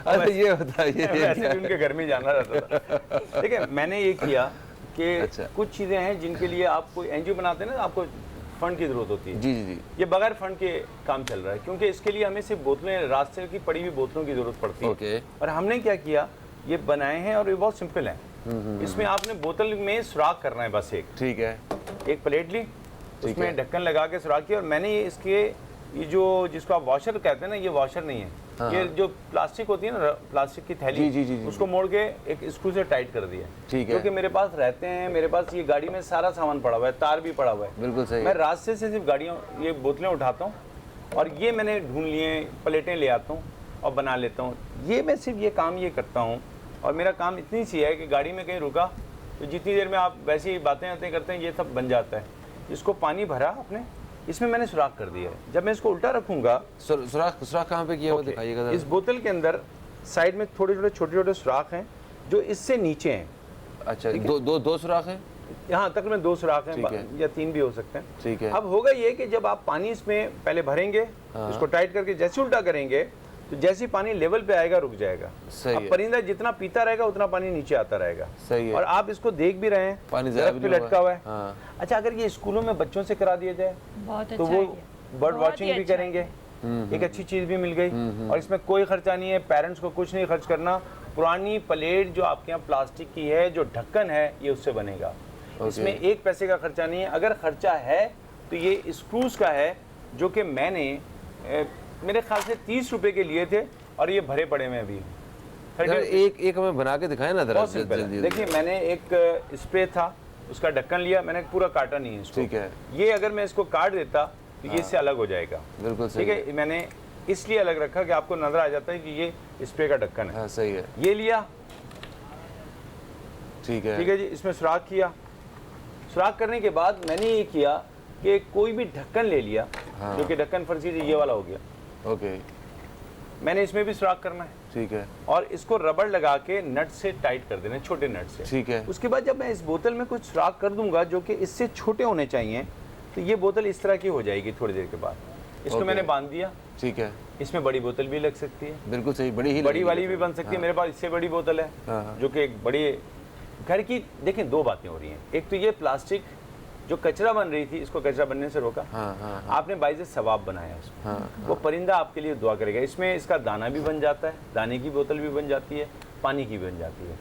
اچھا یہ ہوتا ہے، ویسے بھی ان کے گھر میں جانا رہتا تھا. دیکھیں میں نے یہ کیا کہ کچھ چیزیں ہیں جن کے لیے آپ کوئی این جی او بناتے ہیں نا، آپ کو فنڈ کی ضرورت ہوتی ہے. جی جی جی. یہ بغیر فنڈ کے کام چل رہا ہے کیونکہ اس کے لیے ہمیں صرف بوتلیں، راستے کی پڑی ہوئی بوتلوں کی ضرورت پڑتی ہے. اور ہم نے کیا کیا، یہ بنائے ہیں اور یہ بہت سمپل ہیں. اس میں آپ نے بوتل میں سوراخ کرنا ہے بس ایک. ٹھیک ہے. ایک پلیٹ لی، اس میں ڈھکن لگا کے سوراخ کیا، اور میں نے اس کے یہ جو جس کو آپ واشر کہتے ہیں نا، یہ واشر نہیں ہے، یہ جو پلاسٹک ہوتی ہے نا، پلاسٹک کی تھیلی، اس کو موڑ کے ایک اسکرو سے ٹائٹ کر دیا. کیونکہ میرے پاس رہتے ہیں، میرے پاس یہ گاڑی میں سارا سامان پڑا ہوا ہے، تار بھی پڑا ہوا ہے. بالکل صحیح. میں راستے سے صرف گاڑیاں یہ بوتلیں اٹھاتا ہوں اور یہ میں نے ڈھونڈ لیے، پلیٹیں لے آتا ہوں اور بنا لیتا ہوں. یہ میں صرف یہ کام یہ کرتا ہوں، اور میرا کام اتنی سی ہے کہ گاڑی میں کہیں رکا تو جتنی دیر میں آپ ویسی باتیں کرتے ہیں یہ سب بن جاتا ہے. اس کو پانی بھرا اپنے، اس میں نے سوراخ کر دیا ہے. جب میں اس کو الٹا رکھوں گا، سوراخ کہاں پہ کیا ہوا دکھائیے گا. اس بوتل کے اندر سائڈ میں چھوٹے چھوٹے سوراخ ہیں جو اس سے نیچے ہیں. اچھا دو سوراخ ہیں یہاں تک میں 2 سوراخ ہیں یا 3 بھی ہو سکتے ہیں. ٹھیک ہے. اب ہوگا یہ کہ جب آپ پانی اس میں پہلے بھریں گے، اس کو ٹائٹ کر کے جیسے الٹا کریں گے تو جیسے پانی لیول پہ آئے گا رک جائے گا. اب پرندہ جتنا پیتا رہے گا اتنا پانی نیچے آتا رہے گا. صحیح ہے. اور آپ اس کو دیکھ بھی رہے ہیں، پانی درخت پہ لٹکا ہوا ہے. اچھا اگر یہ اسکولوں میں بچوں سے کرا دیا جائے تو وہ برڈ واچنگ بھی کریں گے، ایک اچھی چیز بھی مل گئی. اور اس میں کوئی خرچہ نہیں ہے، پیرنٹس کو کچھ نہیں خرچ کرنا. پرانی پلیٹ جو آپ کے یہاں پلاسٹک کی ہے، جو ڈھکن ہے، یہ اس سے بنے گا. اس میں 1 پیسے کا خرچہ نہیں ہے. اگر خرچہ ہے تو یہ اسکروز کا ہے جو کہ میں نے میرے خیال سے 30 روپے کے لیے تھے اور یہ بھرے پڑے میں ابھی. ایک ہمیں بنا کے دکھائیں نا ذرا. دیکھیے میں نے ایک اسپرے تھا، اس کا ڈھکن لیا، میں نے پورا کاٹا نہیں ہے اس کو. ٹھیک ہے. یہ اگر میں اس کو کاٹ دیتا تو یہ اس سے الگ ہو جائے گا. بالکل ٹھیک ہے. میں نے اس لیے الگ رکھا کہ آپ کو نظر آ جاتا ہے کہ یہ اسپرے کا ڈھکن ہے. ہاں صحیح ہے. یہ لیا, ٹھیک ہے. ٹھیک ہے جی, اس میں سوراخ کیا. سوراخ کرنے کے بعد میں نے یہ کیا کہ کوئی بھی ڈھکن لے لیا, جو کہ ڈھکن فرض کیجیے یہ والا ہو گیا, اوکے, میں نے اس میں بھی سوراخ کرنا ہے, ٹھیک ہے, اور اس کو ربڑ لگا کے نٹ سے ٹائٹ کر دینا, چھوٹے نٹ سے, ٹھیک ہے. اس کے بعد جب میں اس بوتل میں کچھ سوراخ کر دوں گا جو کہ اس سے چھوٹے ہونے چاہیے, تو یہ بوتل اس طرح کی ہو جائے گی تھوڑی دیر کے بعد. اس کو میں نے باندھ دیا, ٹھیک ہے. اس میں بڑی بوتل بھی لگ سکتی ہے, بالکل صحیح, بڑی والی بھی بن سکتی ہے. میرے پاس اس سے بڑی بوتل ہے جو کہ ایک بڑی گھر کی. دیکھیں دو باتیں ہو رہی ہیں, ایک تو یہ پلاسٹک جو کچرا بن رہی تھی اس کو کچرا بننے سے روکا, آپ نے باعث ثواب بنایا اس کو, وہ پرندہ آپ کے لیے دعا کرے گا. اس میں اس کا دانہ بھی بن جاتا ہے, دانے کی بوتل بھی بن جاتی ہے, پانی کی بھی بن جاتی ہے.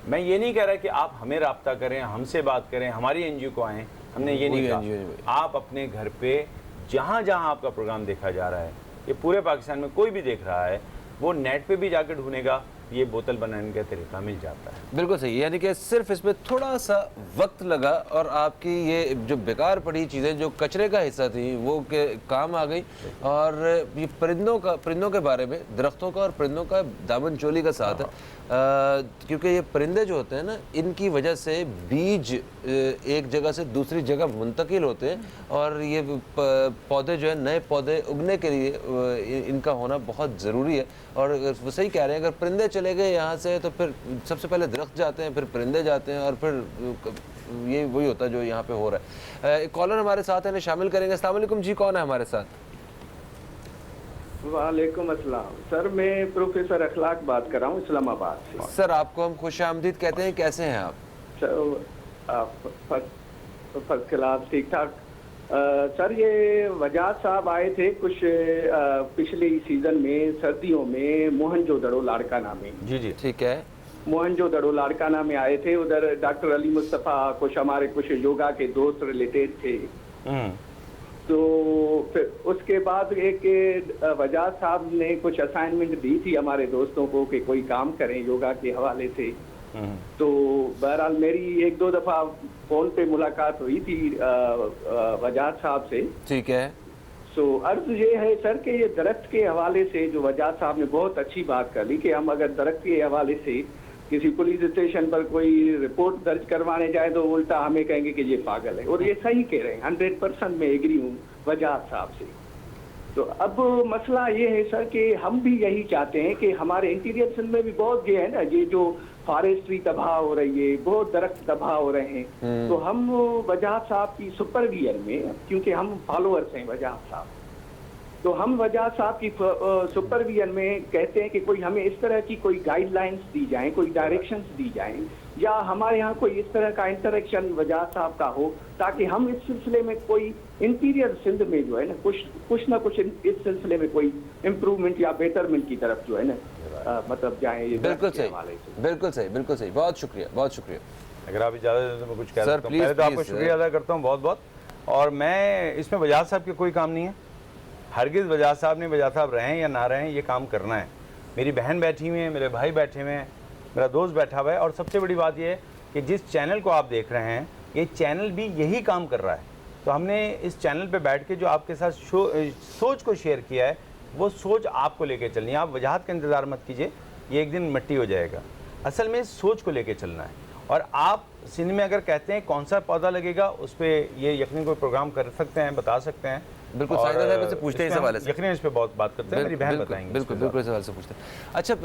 میں یہ نہیں کہہ رہا کہ آپ ہمیں رابطہ کریں, ہم سے بات کریں, ہماری این جی او کو آئیں, ہم نے یہ نہیں کہا. آپ اپنے گھر پہ جہاں جہاں آپ کا پروگرام دیکھا جا رہا ہے, یہ پورے پاکستان میں کوئی بھی دیکھ رہا ہے, وہ نیٹ پہ بھی جا کے ڈھونڈے گا, یہ بوتل بنانے کا طریقہ مل جاتا ہے. بالکل صحیح, یعنی کہ صرف اس میں تھوڑا سا وقت لگا اور آپ کی یہ جو بیکار پڑی چیزیں جو کچرے کا حصہ تھیں وہ کام آ گئی. اور یہ پرندوں کے بارے میں, درختوں کا اور پرندوں کا دامن چولی کا ساتھ ہے, کیونکہ یہ پرندے جو ہوتے ہیں نا, ان کی وجہ سے بیج ایک جگہ سے دوسری جگہ منتقل ہوتے ہیں, اور یہ پودے جو ہیں, نئے پودے اگنے کے لیے ان کا ہونا بہت ضروری ہے. اور وہ صحیح کہہ رہے ہیں, اگر پرندے چلے گئے یہاں سے تو پھر سب سے پہلے درخت جاتے ہیں, پھر پرندے جاتے ہیں, اور پھر یہ وہی ہوتا ہے جو یہاں پہ ہو رہا ہے. ایک کالر ہمارے ساتھ ہیں, شامل کریں گے. السلام علیکم جی, کون ہے ہمارے ساتھ؟ وعلیکم السلام سر, میں پروفیسر اخلاق بات کر رہا ہوں اسلام آباد سے. سر آپ کو ہم خوش آمدید کہتے ہیں, کیسے ہیں آپ؟ سر فرسٹ کلاس, ٹھیک ٹھاک. سر یہ وجاہت صاحب آئے تھے کچھ پچھلی سیزن میں سردیوں میں موہنجو دڑو لاڑکانہ میں. جی جی ٹھیک ہے. موہنجو دڑو لاڑکانہ میں آئے تھے, ادھر ڈاکٹر علی مصطفیٰ کچھ ہمارے کچھ یوگا کے دوست ریلیٹڈ تھے. تو پھر اس کے بعد ایک وجاہت صاحب نے کچھ اسائنمنٹ دی تھی ہمارے دوستوں کو کہ کوئی کام کریں یوگا کے حوالے سے. تو بہرحال میری ایک دو دفعہ فون پہ ملاقات ہوئی تھی وجاہت صاحب سے. ٹھیک ہے. سو عرض یہ ہے سر کہ یہ درخت کے حوالے سے جو وجاہت صاحب نے بہت اچھی بات کر لی کہ ہم اگر درخت کے حوالے سے کسی پولیس اسٹیشن پر کوئی رپورٹ درج کروانے جائے تو الٹا ہمیں کہیں گے کہ یہ پاگل ہے, اور یہ صحیح کہہ رہے ہیں, 100% میں ایگری ہوں وجاہت صاحب سے. تو اب مسئلہ یہ ہے سر کہ ہم بھی یہی چاہتے ہیں کہ ہمارے انٹیریئر سندھ میں بھی بہت یہ ہے نا, یہ جو فارسٹری تباہ ہو رہی ہے, بہت درخت تباہ ہو رہے ہیں, تو ہم وجاہت صاحب کی سپرویژن میں, کیونکہ ہم فالوورس ہیں وجاہت صاحب, تو ہم وجاہت صاحب کی سپرویژن میں کہتے ہیں کہ کوئی ہمیں اس طرح کی کوئی گائیڈ لائنس دی جائیں, کوئی ڈائریکشنز دی جائیں, یا ہمارے یہاں کوئی اس طرح کا انٹریکشن وجاہت صاحب کا ہو, تاکہ ہم اس سلسلے میں کوئی انٹیریئر سندھ میں جو ہے نا کچھ نہ کچھ اس سلسلے میں کوئی امپروومنٹ یا بیٹرمنٹ کی طرف جو ہے نا مطلب جائیں. بالکل صحیح, بالکل صحیح, بالکل صحیح, بہت شکریہ, بہت شکریہ. اگر آپ اجازت دیں تو میں کچھ کہہ سکتا ہوں. پہلے تو آپ کو شکریہ ادا کرتا ہوں بہت بہت, اور میں اس میں وجاہت صاحب کی کوئی کام نہیں ہے, ہرگز وجاہت صاحب نے وجاہت صاحب رہیں یا نہ رہیں, یہ کام کرنا ہے. میری بہن بیٹھی ہوئی ہے, میرے بھائی بیٹھے ہوئے ہیں, میرا دوست بیٹھا ہوا ہے, اور سب سے بڑی بات یہ ہے کہ جس چینل کو آپ دیکھ رہے ہیں یہ چینل بھی یہی کام کر رہا ہے. تو ہم نے اس چینل پہ بیٹھ کے جو آپ کے ساتھ سوچ کو شیئر کیا ہے, وہ سوچ آپ کو لے کے چلنی ہے. آپ وجاہت کا انتظار مت کیجیے, یہ ایک دن مٹی ہو جائے گا. اصل میں سوچ کو لے کے چلنا ہے. اور آپ سندھ میں اگر کہتے ہیں کون سا پودا لگے گا, اس پہ یہ یقیناً کوئی پروگرام کر سکتے ہیں, بتا سکتے ہیں. بالکل سائیدہ صاحب سے پوچھتے ہیں اس حوالے سے, یقیناً اس پہ بہت بات کرتے ہیں, میری بہن بتائیں گے. بالکل بالکل اس حوالے سے پوچھتے ہیں. اچھا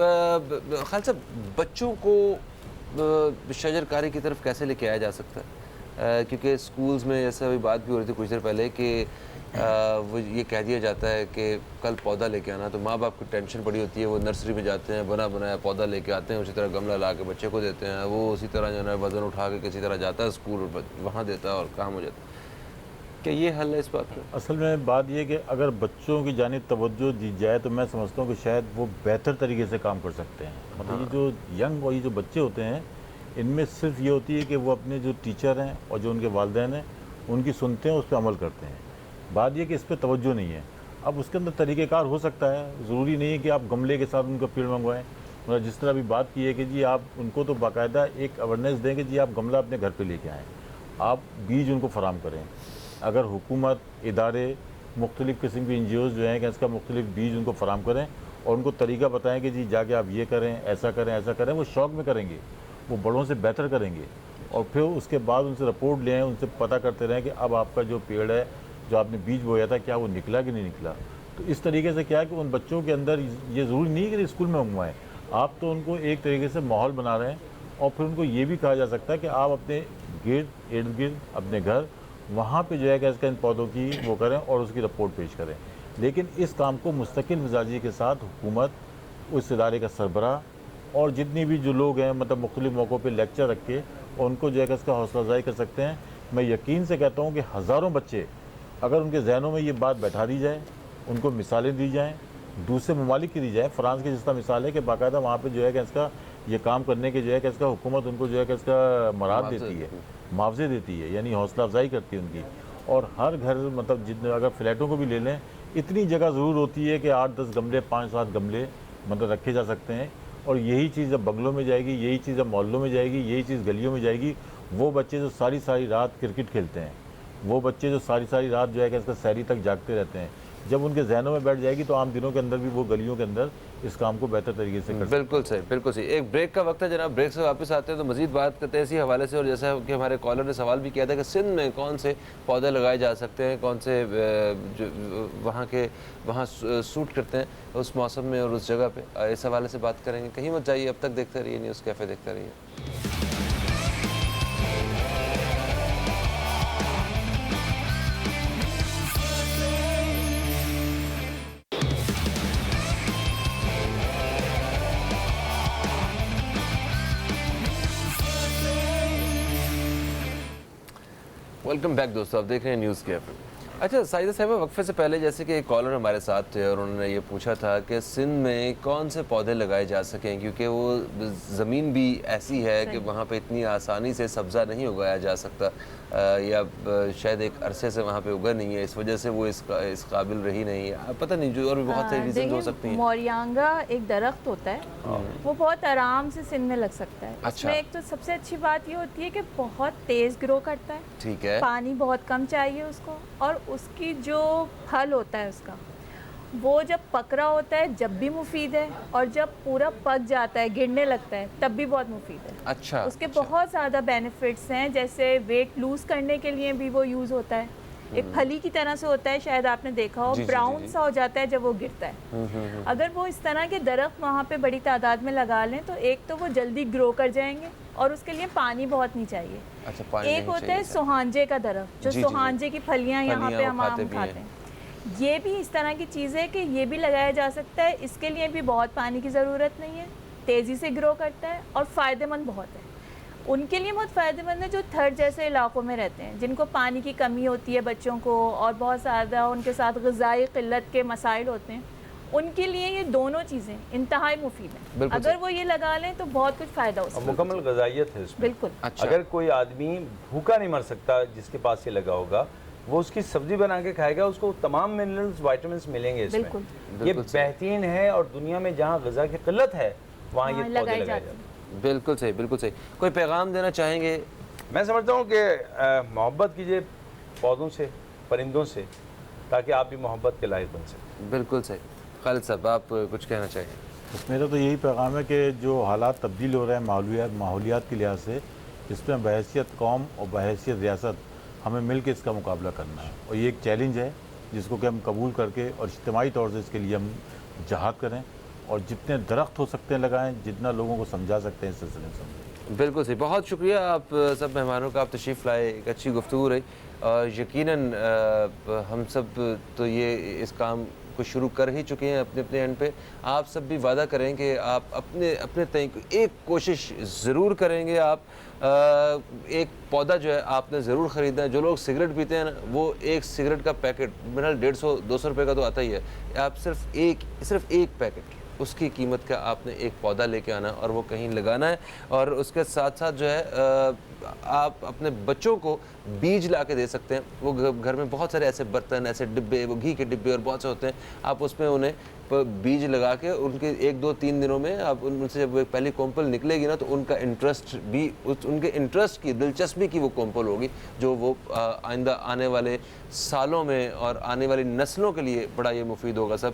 خالد صاحب, بچوں کو شجر کاری کی طرف کیسے لے کے آیا جا سکتا ہے؟ کیونکہ اسکولز میں جیسے ابھی بات بھی ہو رہی تھی کچھ دیر پہلے کہ وہ یہ کہہ دیا جاتا ہے کہ کل پودا لے کے آنا, تو ماں باپ کو ٹینشن بڑی ہوتی ہے, وہ نرسری میں جاتے ہیں, بنا بنایا پودا لے کے آتے ہیں, اسی طرح گملہ لا کے بچے کو دیتے ہیں, وہ اسی طرح جو ہے نا وزن اٹھا کے کسی طرح جاتا ہے اسکول, وہاں دیتا ہے اور کام ہو جاتا ہے. کہ یہ حل ہے اس بات کا؟ اصل میں بات یہ کہ اگر بچوں کی جانب توجہ دی جائے تو میں سمجھتا ہوں کہ شاید وہ بہتر طریقے سے کام کر سکتے ہیں. مطلب یہ جو ینگ اور یہ جو بچے ہوتے ہیں, ان میں صرف یہ ہوتی ہے کہ وہ اپنے جو ٹیچر ہیں اور جو ان کے والدین ہیں ان کی سنتے ہیں, اس پہ عمل کرتے ہیں. بات یہ کہ اس پہ توجہ نہیں ہے. اب اس کے اندر طریقہ کار ہو سکتا ہے, ضروری نہیں ہے کہ آپ گملے کے ساتھ ان کا پیڑ منگوائیں. مطلب جس طرح ابھی بات کی ہے کہ جی آپ ان کو تو باقاعدہ ایک اویئرنیس دیں کہ جی آپ گملہ اپنے گھر پہ لے کے آئیں, آپ بیج ان کو فراہم کریں. اگر حکومت, ادارے मुख्तलिफ़ किस्म की NGOs जो हैं कि इसका मुख्तलिफ बीज उनको फराम करें और उनको तरीका बताएं कि जी जाके आप ये करें, ऐसा करें, वो शौक़ में करेंगे, वो बड़ों से बेहतर करेंगे। और फिर उसके बाद उनसे रिपोर्ट ले आएँ, उनसे पता करते रहें कि अब आपका जो पेड़ है, जो आपने बीज बोया था, क्या वो निकला कि नहीं निकला। तो इस तरीके से क्या है कि उन बच्चों के अंदर ये ज़रूरी नहीं है कि स्कूल में मंगवाएं, आप तो उनको एक तरीके से माहौल बना रहे हैं। और फिर उनको ये भी कहा जा सकता है कि आप अपने इर्द गिर्द अपने घर वहाँ पे जो है कि इसका इन पौधों की वो करें और उसकी रिपोर्ट पेश करें। लेकिन इस काम को मुस्तकिल मिजाजी के साथ हुकूमत, उस इदारे का सरबराह और जितनी भी जो लोग हैं मतलब मुख्तलिफ मौक़ों पे लेक्चर रख के उनको जो है कि इसका हौसला अफजाई कर सकते हैं। मैं यकीन से कहता हूँ कि हज़ारों बच्चे अगर उनके जहनों में ये बात बैठा दी जाए, उनको मिसालें दी जाएँ, दूसरे ममालिक की दी जाए। फ़्रांस की जिस तरह मिसाल है कि बाकायदा वहाँ पर जो है कि इसका ये काम करने के जो है कि इसका हुकूमत उनको जो है कि इसका मराद देती है, मुआवजे देती है, यानी हौसला अफजाई करती है उनकी। और हर घर मतलब जितने अगर फ्लैटों को भी ले लें, इतनी जगह ज़रूर होती है कि 8-10 गमले, 5-7 गमले मतलब रखे जा सकते हैं। और यही चीज़ जब बगलों में जाएगी, यही चीज़ जब मोहल्लों में जाएगी, यही चीज़ गलियों में जाएगी, वो बच्चे जो सारी सारी रात क्रिकेट खेलते हैं, वो बच्चे जो सारी सारी रात जो है कि इसका सहरी तक जागते रहते हैं, जब उनके जहनों में बैठ जाएगी तो आम दिनों के अंदर भी वो गलियों के अंदर इस काम को बेहतर तरीके से कर। बिल्कुल सही, बिल्कुल सही। एक ब्रेक का वक्त है जनाब, ब्रेक से वापस आते हैं तो मज़ीद बात करते हैं इसी हवाले से। और जैसा कि हमारे कॉलर ने सवाल भी किया था कि सिंध में कौन से पौधे लगाए जा सकते हैं, कौन से जो वहाँ सूट करते हैं उस मौसम में और उस जगह पे, इस हवाले से बात करेंगे। कहीं मत जाइए, अब तक देखते रहिए न्यूज़ कैफ़े, देखते रहिए। वेलकम बैक दोस्तों, आप देख रहे हैं न्यूज़ कैफ़े। अच्छा साहिदा साहिबा, वक्फे से पहले जैसे कि एक कॉलर हमारे साथ थे और उन्होंने ये पूछा था कि सिंध में कौन से पौधे लगाए जा सकें, क्योंकि वो ज़मीन भी ऐसी है कि वहाँ पे इतनी आसानी से सब्ज़ा नहीं उगाया जा सकता, या शायद एक अरसे से वहाँ पे उगा नहीं है, इस वजह से वो इस काबिल रही नहीं है, पता नहीं, जो और भी बहुत सारी रीज़न हो सकती हैं। मोरियांगा एक दरख्त होता है, वो बहुत आराम से सिंध में लग सकता है। अच्छा। इसमें एक तो सबसे अच्छी बात ये होती है कि बहुत तेज़ ग्रो करता है, ठीक है, पानी बहुत कम चाहिए उसको, और उसकी जो फल होता है उसका वो जब पक रहा होता है जब भी मुफीद है, और जब पूरा पक जाता है गिरने लगता है तब भी बहुत मुफीद है। अच्छा, उसके बहुत ज़्यादा बेनिफिट्स हैं, जैसे वेट लूज़ करने के लिए भी वो यूज़ होता है, एक फली की तरह से होता है, शायद आपने देखा हो, ब्राउन सा हो जाता है जब वो गिरता है। अगर वो इस तरह के दरख्त वहाँ पे बड़ी तादाद में लगा लें तो एक तो वो जल्दी ग्रो कर जाएंगे और उसके लिए पानी बहुत नहीं चाहिए। अच्छा, पानी एक होता है सुहांजे का दरख्त, जो सुहांजे की फलियाँ यहाँ पे हम आम खाते हैं, ये भी इस तरह की चीज़ है कि ये भी लगाया जा सकता है। इसके लिए भी बहुत पानी की ज़रूरत नहीं है, तेज़ी से ग्रो करता है और फ़ायदेमंद बहुत है। उनके लिए बहुत फ़ायदेमंद है जो थर जैसे इलाकों में रहते हैं, जिनको पानी की कमी होती है बच्चों को, और बहुत ज़्यादा उनके साथ ग़िज़ाई क़िल्लत के मसाइल होते हैं, उनके लिए ये दोनों चीज़ें इंतहाई मुफीद हैं। अगर वो ये लगा लें तो बहुत कुछ फ़ायदा हो सकता है। मुकम्मल ग़िज़ाइयत है इसमें। बिल्कुल। अच्छा। अगर कोई आदमी भूखा नहीं मर सकता जिसके पास ये लगा होगा, वो उसकी सब्जी बना के खाएगा, उसको तमाम मिनरल्स, विटामिन्स मिलेंगे इसमें। बिल्कुल। ये बेहतरीन है, और दुनिया में जहाँ ग़िज़ा की किल्लत है वहाँ ये पौधे लगाए जाते हैं। बिल्कुल सही, बिल्कुल सही। कोई पैगाम देना चाहेंगे? मैं समझता हूँ कि मोहब्बत कीजिए पौधों से, परिंदों से, ताकि आप भी मोहब्बत के लायक बन सकें। बिल्कुल सही। खालिद साहब, आप कुछ कहना चाहिए? मेरा तो यही पैगाम है कि जो हालात तब्दील हो रहे हैं माहौलियात के लिहाज से, इसमें बहैसियत कौम और बहैसियत रियासत हमें मिल के इसका मुकाबला करना है, और ये एक चैलेंज है जिसको कि हम कबूल करके और इज्तिमाई तौर से इसके लिए हम जहाद करें, और जितने दरख्त हो सकते हैं लगाएं, जितना लोगों को समझा सकते हैं इस सिलसिले में समझें। बिल्कुल सही, बहुत शुक्रिया आप सब मेहमानों का, आप तशरीफ़ लाए, एक अच्छी गुफ्तगू रही, और यकीनन हम सब तो ये इस काम को शुरू कर ही चुके हैं अपने अपने एंड पे। आप सब भी वादा करें कि आप अपने अपने तय एक कोशिश ज़रूर करेंगे। आप एक पौधा जो है आपने ज़रूर ख़रीदना है। जो लोग सिगरेट पीते हैं ना, वो एक सिगरेट का पैकेट मेरा 150-200 रुपये का तो आता ही है, आप सिर्फ एक पैकेट उसकी कीमत का आपने एक पौधा लेके आना और वो कहीं लगाना है। और उसके साथ साथ जो है आप अपने बच्चों को बीज ला के दे सकते हैं। वो घर में बहुत सारे ऐसे बर्तन, ऐसे डिब्बे, वो घी के डिब्बे और बहुत से होते हैं, आप उसमें उन्हें بیج لگا کے ان کے 1 2 3 دنوں میں آپ ان سے جب پہلی کومپل نکلے گی نا تو ان کا انٹرسٹ بھی ان کے انٹرسٹ کی دلچسپی کی وہ کومپل ہوگی جو وہ آئندہ آنے والے سالوں میں اور آنے والی نسلوں کے لیے بڑا یہ مفید ہوگا سب.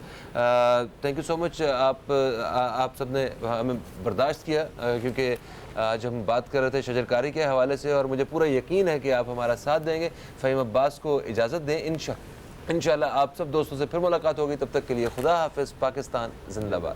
تھینک یو سو مچ. آپ سب نے ہمیں برداشت کیا کیونکہ آج ہم بات کر رہے تھے شجرکاری کے حوالے سے اور مجھے پورا یقین ہے کہ آپ ہمارا ساتھ دیں گے. فہیم عباس کو اجازت دیں. انشاءاللہ آپ سب دوستوں سے پھر ملاقات ہوگی. تب تک کے لیے خدا حافظ. پاکستان زندہ باد.